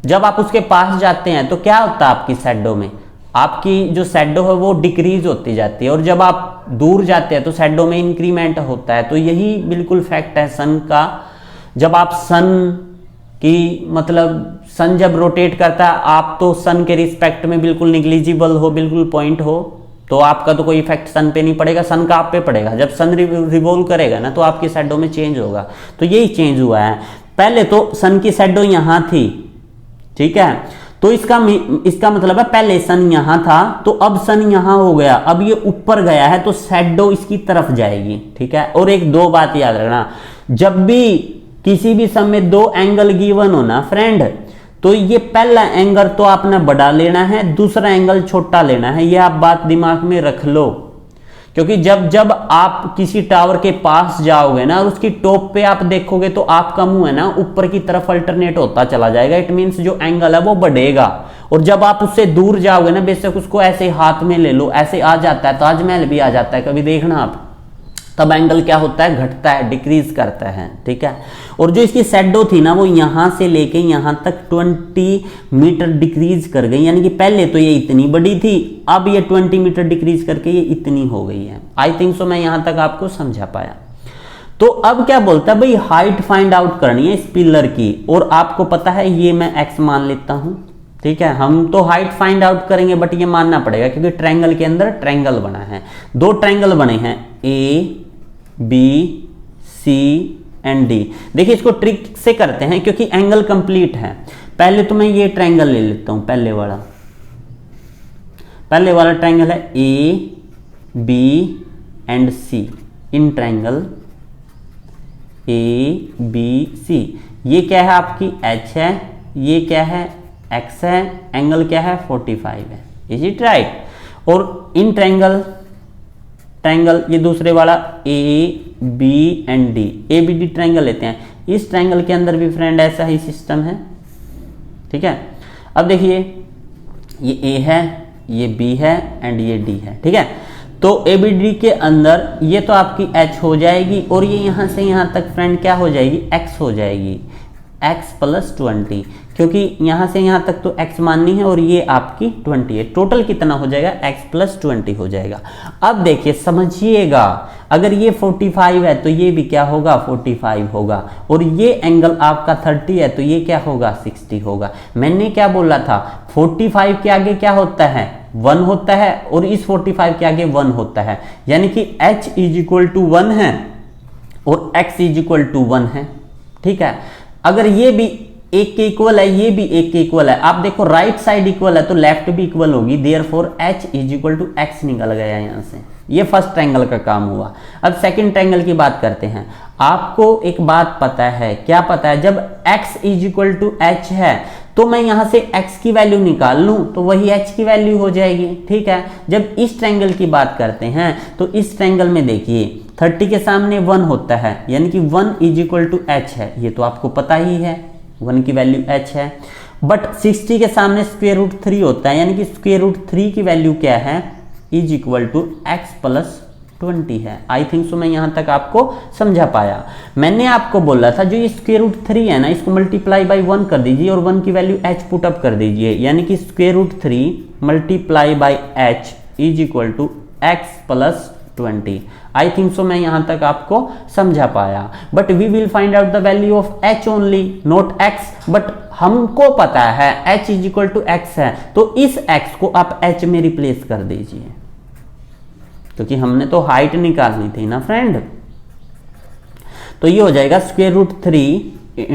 जब आप उसके पास जाते हैं तो क्या होता है, आपकी शैडो में, आपकी जो शैडो है वो डिक्रीज होती जाती है, और जब आप दूर जाते हैं तो शैडो में इंक्रीमेंट होता है। तो यही बिल्कुल फैक्ट है सन का। जब आप सन की मतलब सन जब रोटेट करता है, आप तो सन के रिस्पेक्ट में बिल्कुल निग्लिजिबल हो, बिल्कुल पॉइंट हो, तो आपका तो कोई इफेक्ट सन पे नहीं पड़ेगा, सन का आप पे पड़ेगा। जब सन रिवॉल्व करेगा ना तो आपकी शैडो में चेंज होगा। तो यही चेंज हुआ है। पहले तो सन की शैडो यहां थी, ठीक है, तो इसका मतलब है पहले सन यहां था, तो अब सन यहां हो गया, अब ये ऊपर गया है तो शैडो इसकी तरफ जाएगी, ठीक है। और एक दो बात याद रखना, जब भी किसी भी समय दो एंगल गिवन हो ना फ्रेंड, तो ये पहला एंगल तो आपने बड़ा लेना है, दूसरा एंगल छोटा लेना है। ये आप बात दिमाग में रख लो, क्योंकि जब आप किसी टावर के पास जाओगे ना और उसकी टॉप पे आप देखोगे तो आपका मुंह है ना ऊपर की तरफ अल्टरनेट होता चला जाएगा। इट मीन्स जो एंगल है वो बढ़ेगा। और जब आप उससे दूर जाओगे ना, बेशक उसको ऐसे हाथ में ले लो, ऐसे आ जाता है, ताजमहल भी आ जाता है, कभी देखना आप, तब एंगल क्या होता है, घटता है, डिक्रीज करता है, ठीक है। और जो इसकी शैडो थी ना वो यहां से लेके यहां तक 20 मीटर डिक्रीज कर गई, यानी कि पहले तो ये इतनी बड़ी थी, अब ये 20 मीटर डिक्रीज करके ये इतनी हो गई है। आई थिंक सो मैं यहां तक आपको समझा पाया। तो अब क्या बोलता है भाई, हाइट फाइंड आउट करनी है इस पिलर की, और आपको पता है ये मैं एक्स मान लेता हूं, ठीक है। हम तो हाइट फाइंड आउट करेंगे, बट ये मानना पड़ेगा क्योंकि ट्रायंगल के अंदर ट्रायंगल बना है, दो ट्रायंगल बने हैं, A B C and D. देखिए इसको ट्रिक से करते हैं क्योंकि एंगल कंप्लीट है। पहले तो मैं ये ट्रायंगल ले लेता हूं, पहले वाला ट्रायंगल है A B and C, in triangle A B C. ये क्या है, आपकी एच है, ये क्या है, एक्स है, एंगल क्या है, 45 है। Is it right? और इन ट्रायंगल ये दूसरे वाला A B and D, A B D triangle लेते हैं। इस ट्रायंगल के अंदर भी फ्रेंड ऐसा ही सिस्टम है, ठीक है। अब देखिए ये ए है, ये बी है एंड ये डी है, ठीक है। तो ए बी डी के अंदर ये तो आपकी एच हो जाएगी, और ये यहां से यहां तक फ्रेंड क्या हो जाएगी, एक्स हो जाएगी, x प्लस 20, क्योंकि यहां से यहां तक तो x माननी है और ये आपकी 20 है। टोटल कितना हो जाएगा, x प्लस 20 हो जाएगा। अब देखिए समझिएगा, अगर ये 45 है तो ये भी क्या होगा, 45 होगा, और ये एंगल आपका 30 है तो ये क्या होगा, 60 होगा। मैंने क्या बोला था, 45 के आगे क्या होता है, 1 होता है, और इस 45 के आगे 1 होता है, यानी कि h इज इक्वल टू 1 है और x इज इक्वल टू 1 है, ठीक है। अगर ये भी एक के इक्वल है, ये भी एक के इक्वल है, आप देखो राइट साइड इक्वल है तो लेफ्ट भी इक्वल होगी, therefore h is equal to x निकल गया यहां से। ये फर्स्ट ट्रायंगल का काम हुआ। अब सेकंड ट्रायंगल की बात करते हैं। आपको एक बात पता है, क्या पता है, जब x is equal to h है तो मैं यहां से x की वैल्यू निकाल लूं तो वही h की वैल्यू हो जाएगी, ठीक है। जब इस ट्रायंगल की बात करते हैं तो इस ट्रायंगल में देखिए 30 के सामने 1 होता है, यानी कि 1 इज इक्वल टू h है, ये तो आपको पता ही है, 1 की वैल्यू h है। बट 60 के सामने स्क्वायर रूट 3 होता है, यानी कि स्क्वायर रूट 3 की वैल्यू क्या है, is equal to x plus 20 है। आई थिंक सो मैं यहां तक आपको समझा पाया। मैंने आपको बोला था जो ये स्क्वायर रूट 3 है ना, इसको मल्टीप्लाई बाई 1 कर दीजिए और 1 की वैल्यू h पुट अप कर दीजिए, यानी कि square root 3 multiply by h is equal to x plus 20। I think so मैं यहां तक आपको समझा पाया। But we will find out the value of h only, not x। But हमको पता है h is equal to x है, तो इस x को आप h में रिप्लेस कर दीजिए, क्योंकि हमने तो हाइट निकालनी थी ना फ्रेंड। तो ये हो जाएगा square root 3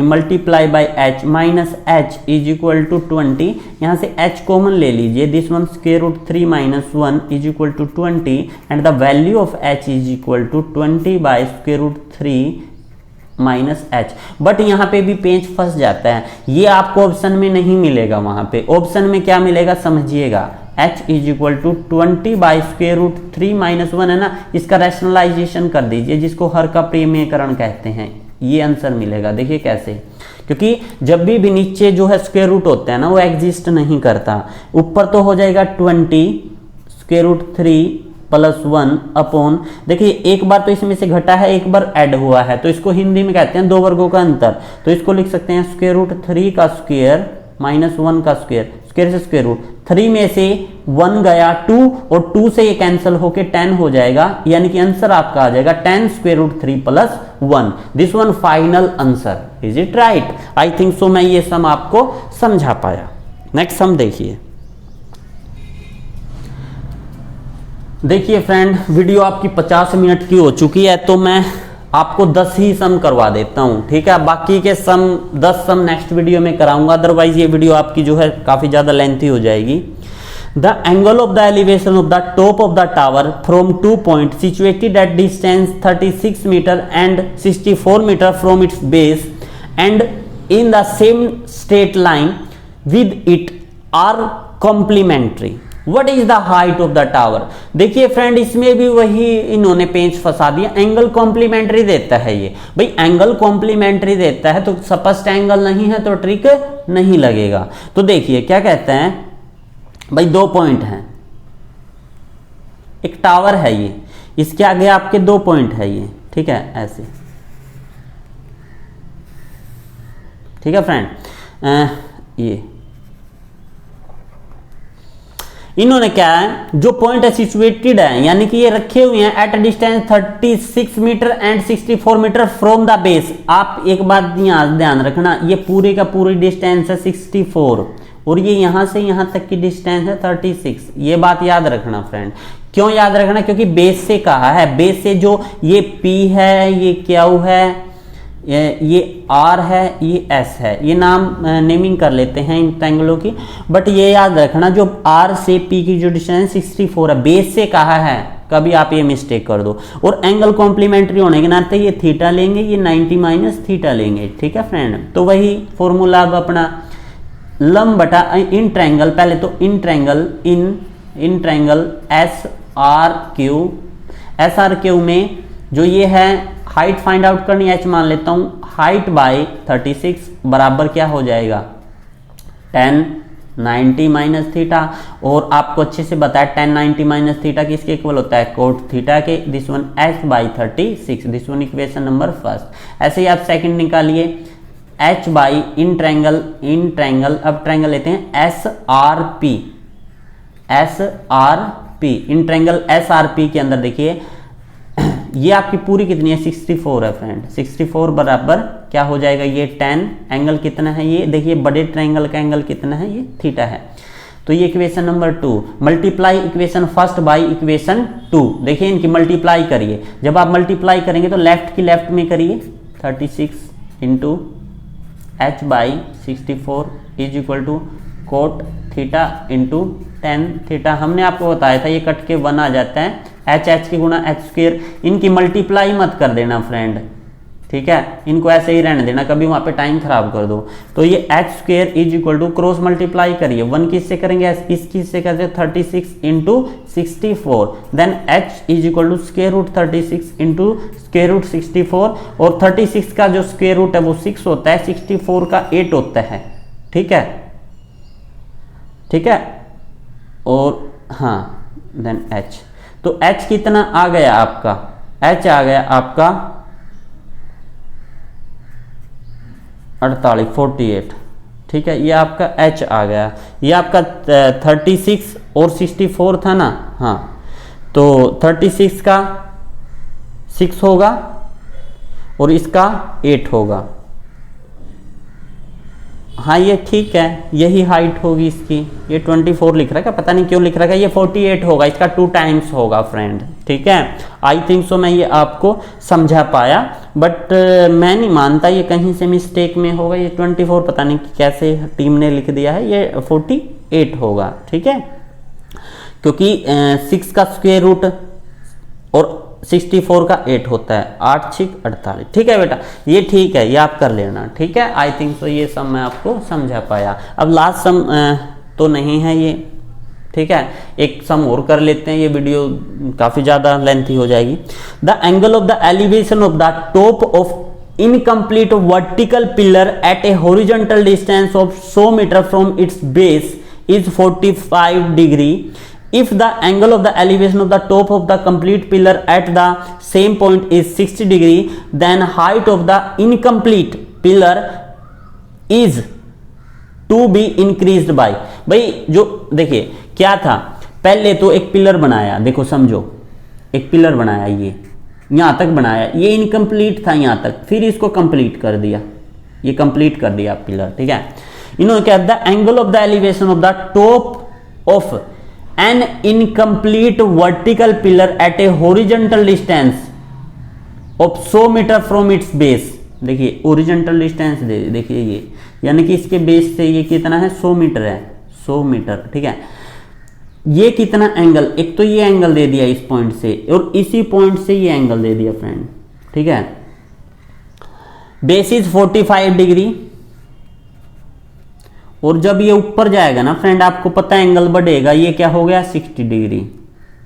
multiply by h minus h is equal to 20। यहां से h कॉमन ले लीजिए, this one square root 3 minus 1 is equal to 20 and the value of h is equal to 20 by square root 3 minus h। But यहाँ पे भी पेंच फंस जाता है, ये आपको ऑप्शन में नहीं मिलेगा। वहां पे ऑप्शन में क्या मिलेगा समझिएगा, h is equal to 20 by square root 3 minus 1 है ना, इसका रैशनलाइजेशन कर दीजिए, जिसको हर का प्रमेयकरण कहते हैं, ये आंसर मिलेगा। देखिए कैसे, क्योंकि जब भी नीचे जो है स्क्वायर रूट होता है ना वो एग्जिस्ट नहीं करता। ऊपर तो हो जाएगा 20 स्क्वायर रूट 3 प्लस 1 अपॉन, देखिए एक बार तो इसमें से घटा है, एक बार ऐड हुआ है, तो इसको हिंदी में कहते हैं दो वर्गों का अंतर। तो इसको लिख सकते हैं स्क्वायर रूट 3 का स्क्वायर माइनस 1 का स्क्वायर, स्क्वायर से स्क्वायर रूट 3 में से 1 गया 2 और 2 से ये कैंसिल होके 10 हो जाएगा, यानी कि आंसर आपका आ जाएगा 10 square root 3 plus 1। This one final answer, is it right? I think so मैं ये सम आपको समझा पाया। नेक्स्ट सम देखिए। देखिए फ्रेंड, वीडियो आपकी 50 मिनट की हो चुकी है, तो मैं आपको 10 ही सम करवा देता हूं, ठीक है। बाकी के सम 10 सम नेक्स्ट वीडियो में कराऊंगा, अदरवाइज ये वीडियो आपकी जो है काफी ज्यादा लेंथी हो जाएगी। The angle of the elevation of the top of the tower from 2 point situated at distance 36 metre and 64 metre from its base and in the same straight line with it are complementary. What is the height of the tower? देखिए फ्रेंड, इसमें भी वही इन्होंने पेंच फंसा दिया, angle complementary देता है ये। भाई एंगल कॉम्प्लीमेंट्री देता है तो स्पष्ट एंगल नहीं है तो ट्रिक नहीं लगेगा। तो देखिए क्या कहते हैं, भाई 2 पॉइंट हैं, एक टावर है ये, इसके आगे आपके 2 पॉइंट है ये, ठीक है, ऐसे, ठीक है फ्रेंड। ये इन्होंने क्या है, जो पॉइंट है सिचुएटेड है, यानी कि ये रखे हुए हैं at distance 36 metre and 64 metre from the base. आप एक बात यहाँ ध्यान रखना, ये पूरे का पूरी डिस्टेंस है 64 और ये यहां से यहां तक की डिस्टेंस है 36। ये बात याद रखना फ्रेंड। क्यों याद रखना? क्योंकि बेस से कहा है, बेस से जो ये P है, ये Q है, ये R है, ये S है, ये नाम नेमिंग कर लेते हैं इन ट्रायंगलों की। बट ये याद रखना, जो R से P की जो डिस्टेंस 64 है, बेस से कहा है, कभी आप ये मिस्टेक कर दो। और एंगल कॉम्प्लीमेंट्री होने के नाते ये थीटा लेंगे, ये 90 माइनस थीटा लेंगे, ठीक है फ्रेंड। तो वही फॉर्मूला अब अपना लंब बटा इन ट्रायंगल, पहले तो इन ट्रायंगल SRQ में जो ये है हाइट फाइंड आउट करनी है, h मान लेता हूं, हाइट बाई 36 बराबर क्या हो जाएगा 10 90 माइनस थीटा। और आपको अच्छे से बताया 10 90 माइनस थीटा किसके इक्वल होता है, कोट थीटा के। This one h by 36, this one equation number first. ऐसे ही आप सेकंड निकालिए, h बाई इन ट्रायंगल, अब ट्रायंगल लेते हैं SRP, इन ट्रायंगल SRP के अंदर देखिए ये आपकी पूरी कितनी है 64 है फ्रेंड। 64 बराबर क्या हो जाएगा, ये 10, एंगल कितना है ये देखिए, बड़े ट्रायंगल का एंगल कितना है, ये थीटा है। तो ये equation number 2 multiply equation first by equation 2। देखिए इनकी मल्टीप्लाई करिए, जब आप मल्टीप्लाई करेंगे तो लेफ्ट की लेफ्ट में करिए, 36 into h by 64 is equal to cot theta into 10 theta. हमने आपको बताया था ये कट के 1 आ जाता है, h की गुणा h स्क्वायर। इनकी मल्टीप्लाई मत कर देना फ्रेंड, ठीक है, इनको ऐसे ही रहने देना, कभी वहां पे टाइम खराब कर दो। तो ये h square is equal to cross multiply करिए, 1 किससे करेंगे, इस किससे करते 36 into 64, then h is equal to square root 36 into square root 64। और 36 का जो स्क्वायर रूट है वो 6 होता है, 64 का 8 होता है, ठीक है, ठीक है। और हाँ देन h, तो h कितना आ गया आपका, h आ गया आपका 48, ठीक है, ये आपका h आ गया। ये आपका 36 और 64 था ना, हाँ, तो 36 का 6 होगा और इसका 8 होगा। हाँ ये ठीक है, यही हाइट होगी इसकी। ये 24 लिख रखा है, पता नहीं क्यों लिख रखा है, ये 48 होगा, इसका 2 टाइम्स होगा फ्रेंड। ठीक है, आई थिंक सो मैं ये आपको समझा पाया, बट मैं नहीं मानता ये कहीं से मिस्टेक में होगा। ये 24 पता नहीं कैसे टीम ने लिख दिया है, ये 48 होगा। ठीक है, क्योंकि 6 का स्क्वायर रूट और 64 का 8 होता है, 8 6 48। ठीक है बेटा, ये ठीक है, ये आप कर लेना। ठीक है, आई थिंक सो ये सम मैं आपको समझा पाया। अब लास्ट सम तो नहीं है ये। ठीक है, एक सम और कर लेते हैं, ये वीडियो काफी ज्यादा लेंथी हो जाएगी। The angle of the elevation of the top of incomplete vertical pillar at a horizontal distance of 100 metre from its base is 45 degree. If the angle of the elevation of the top of the complete pillar at the same point is 60 degree, then height of the incomplete pillar is to be increased by। भाई जो देखिए क्या था, पहले तो एक pillar बनाया, देखो समझो, एक पिलर बनाया, ये यहां तक बनाया, ये इनकम्प्लीट था यहां तक, फिर इसको कंप्लीट कर दिया, ये कंप्लीट कर दिया पिलर। ठीक है, इन्होंने क्या, the angle of the elevation of the top of an incomplete vertical pillar at a horizontal distance of 100 metre from its base. देखिए ओरिजेंटल डिस्टेंस देखिए ये, यानी कि इसके बेस से ये कितना है, 100 मीटर है, 100 मीटर। ठीक है, ये कितना एंगल, एक तो ये एंगल दे दिया इस पॉइंट से, और इसी पॉइंट से ये एंगल दे दिया फ्रेंड। ठीक है, बेस इज 45 डिग्री, और जब ये ऊपर जाएगा ना फ्रेंड, आपको पता है एंगल बढ़ेगा, ये क्या हो गया 60 डिग्री।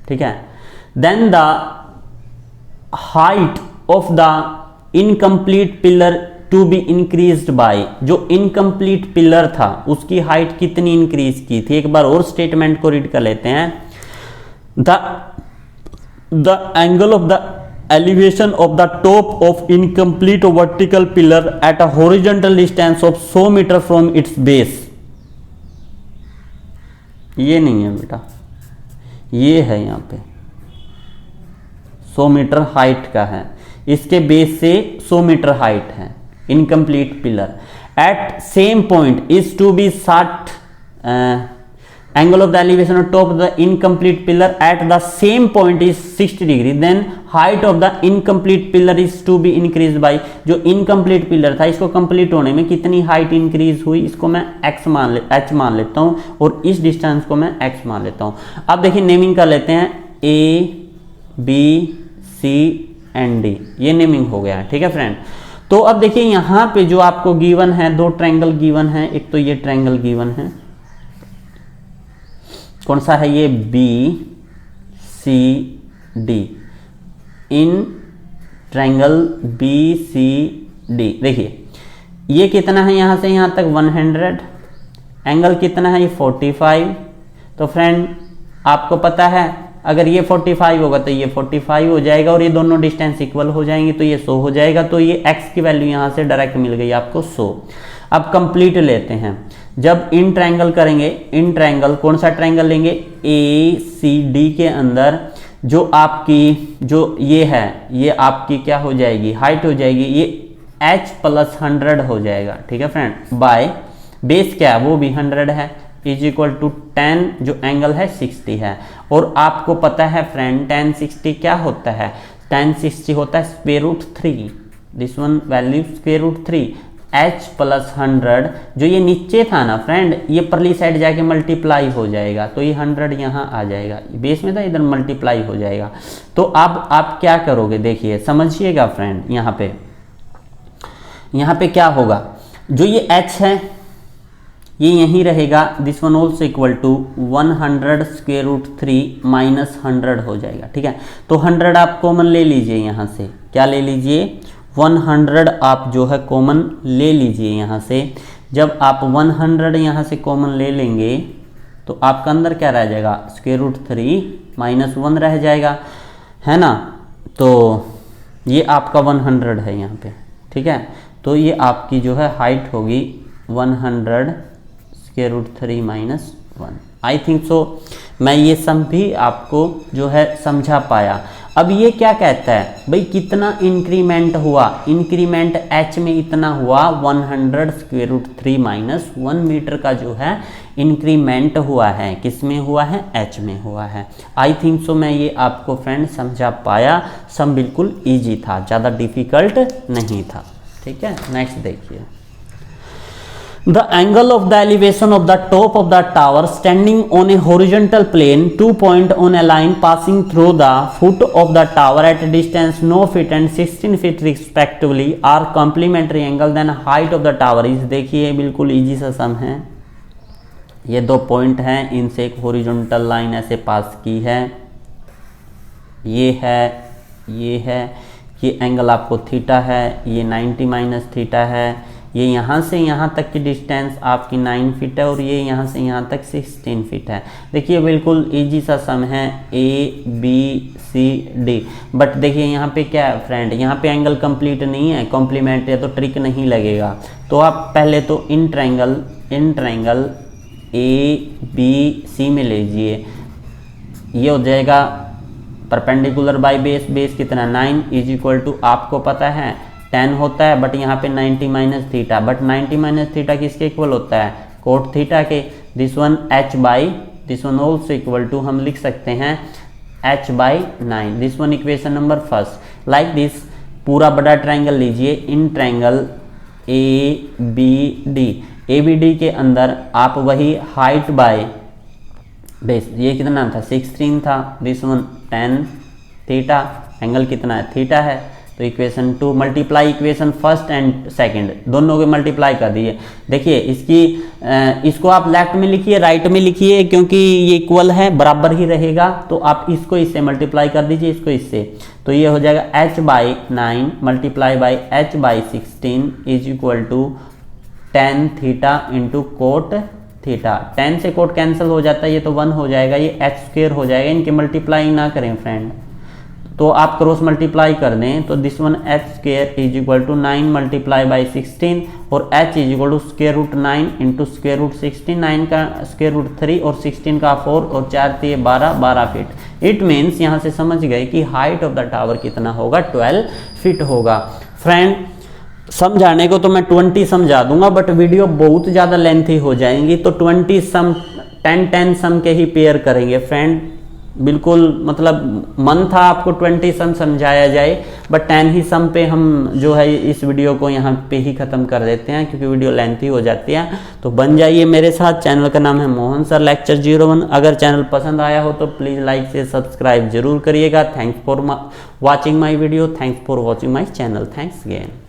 ठीक है, then the height of the incomplete pillar to be increased by, जो इनकम्प्लीट पिलर था उसकी हाइट कितनी इंक्रीज की थी, एक बार और स्टेटमेंट को रीड कर लेते हैं। The angle of the elevation of the top of incomplete vertical pillar at a horizontal distance of 100 meter from its base। ये नहीं है बेटा, ये है यहाँ पे 100 मीटर हाइट का है, इसके बेस से 100 मीटर हाइट है, incomplete pillar at same point is to be 60 angle of the elevation of top of the incomplete pillar at the same point is 60 degree, then height of the incomplete pillar is to be increased by, जो incomplete pillar था इसको complete होने में कितनी height increase हुई, इसको मैं h मान लेता हूँ, और इस distance को मैं x मान लेता हूँ। अब देखिए नेमिंग कर लेते हैं, A B C and D, ये नेमिंग हो गया है। ठीक है फ्रेंड, तो अब देखिए यहाँ पे जो आपको गिवन है, दो ट्रायंगल गिवन है, एक तो ये ट्रायंगल गिवन है, कौन सा है ये, B C D, in triangle B C D. देखिए ये कितना है, यहां से यहां तक 100, एंगल कितना है, ये 45। तो फ्रेंड आपको पता है अगर ये 45 होगा तो ये 45 हो जाएगा, और ये दोनों डिस्टेंस इक्वल हो जाएंगे तो ये 100 हो जाएगा, तो ये x की वैल्यू यहां से डायरेक्ट मिल गई आपको 100। अब कंप्लीट लेते हैं, जब इन ट्रायंगल करेंगे, इन ट्रायंगल कौन सा ट्रायंगल लेंगे, ए सी डी के अंदर जो आपकी जो ये है, ये आपकी क्या हो जाएगी, हाइट हो जाएगी, ये h + 100 हो जाएगा। ठीक है फ्रेंड, बाय बेस क्या है, वो भी 100 है, इज इक्वल टू 10, जो एंगल है 60 है। और आपको पता है फ्रेंड tan 60 क्या होता है, tan 60 होता है √3, दिस वन वैल्यू √3, h + 100, जो ये नीचे था ना फ्रेंड, ये परली साइड जाके मल्टीप्लाई हो जाएगा, तो ये 100 यहाँ आ जाएगा, बेस में था इधर मल्टीप्लाई हो जाएगा। तो अब आप क्या करोगे, देखिए समझिएगा फ्रेंड, यहाँ पे क्या होगा, जो ये h है ये यहीं रहेगा, this one also equal to 100 √3 - 100 हो जाएगा। ठीक है, तो 100 आप कॉमन ले लीजिए, यहाँ से क्या ले लीजिए, 100 आप जो है कॉमन ले लीजिए यहाँ से। जब आप 100 यहाँ से कॉमन ले लेंगे तो आपका अंदर क्या रह जाएगा, √3 - 1 रह जाएगा, है ना। तो ये आपका 100 है यहाँ पे। ठीक है, तो ये आपकी जो है हाइट होगी 100 √3 - 1। आई थिंक सो मैं ये सम भी आपको जो है समझा पाया। अब ये क्या कहता है भाई, कितना इंक्रीमेंट हुआ, इंक्रीमेंट h में इतना हुआ 100 स्क्वायर रूट 3 माइनस 1 मीटर का जो है इंक्रीमेंट हुआ है, किस में हुआ है, h में हुआ है। आई थिंक सो मैं ये आपको फ्रेंड समझा पाया, सब बिल्कुल इजी था, ज़्यादा डिफिकल्ट नहीं था। ठीक है, नेक्स्ट देखिए। The angle of the elevation of the top of the tower standing on a horizontal plane, 2 points on a line passing through the foot of the tower at a distance 9 feet and 16 feet respectively are complementary angle than height of the tower is। देखिए बिल्कुल easy सा sum है, ये दो point हैं, इनसे एक horizontal line ऐसे पास की है, ये है, ये एंगल आपको थीटा है, ये 90 माइनस थीटा है, ये यहाँ से यहाँ तक की डिस्टेंस आपकी 9 फीट है और ये यहाँ से यहाँ तक 16 फीट है। देखिए बिल्कुल इजी सा सम है, A B C D. But देखिए यहाँ पे क्या है फ्रेंड, यहाँ पे एंगल कंप्लीट नहीं है, कॉम्प्लीमेंट है, तो ट्रिक नहीं लगेगा। तो आप पहले तो इन ट्रायंगल ए बी सी में लीजिए, ये हो जाएगा परपेंडिकुलर बाय बेस कितना 9 इज इक्वल टू, आपको पता है 10 होता है, बट यहाँ पे 90 minus theta, but 90 minus theta किसके इक्वल होता है, कोट थीटा के। This one h by this one also equal to, हम लिख सकते हैं h by 9। This one equation number first. Like this पूरा बड़ा ट्रायंगल लीजिए, इन ट्रायंगल ए बी डी के अंदर आप वही हाइट बाय बेस, ये कितना था 16 था, दिस वन 10 थीटा, एंगल कितना है थीटा है, तो equation 2 multiply equation first and second दोनों के मल्टीप्लाई कर दिए। देखिए इसको आप लेफ्ट में लिखिए, राइट में लिखिए, क्योंकि ये इक्वल है, बराबर ही रहेगा, तो आप इसको इससे मल्टीप्लाई कर दीजिए, इसको इससे, तो ये हो जाएगा h by 9 multiply by h by 16 is equal to 10 theta into cot theta. 10 से कोट कैंसिल हो जाता है, ये तो 1 हो जाएगा, ये h स्क्वायर हो जाएगा, इनके मल्टीप्लाई ना करें फ्रेंड, तो आप क्रॉस मल्टीप्लाई कर दें, तो this one h square is equal to 9 multiply by 16 और h is equal to square root 9 into square root 16, 9 का स्क्वायर रूट 3 और 16 का 4 और 4 × 12 फीट। इट मीन्स यहाँ से समझ गए कि हाइट ऑफ द टावर कितना होगा, 12 फीट होगा। फ्रेंड समझाने को तो मैं 20 समझा दूंगा, बट वीडियो बहुत ज़्यादा लेंथी हो जाएंगी, तो 20 सम 10 सम के ही पेयर करेंगे फ्रेंड। बिल्कुल मतलब मन था आपको 20 सम समझाया जाए, बट 10 ही सम पे हम जो है इस वीडियो को यहाँ पे ही ख़त्म कर देते हैं, क्योंकि वीडियो लेंथी हो जाती है। तो बन जाइए मेरे साथ। चैनल का नाम है मोहन सर लेक्चर 01। अगर चैनल पसंद आया हो तो प्लीज़ लाइक से सब्सक्राइब जरूर करिएगा। Thanks for watching my video, thanks for watching my channel, thanks again.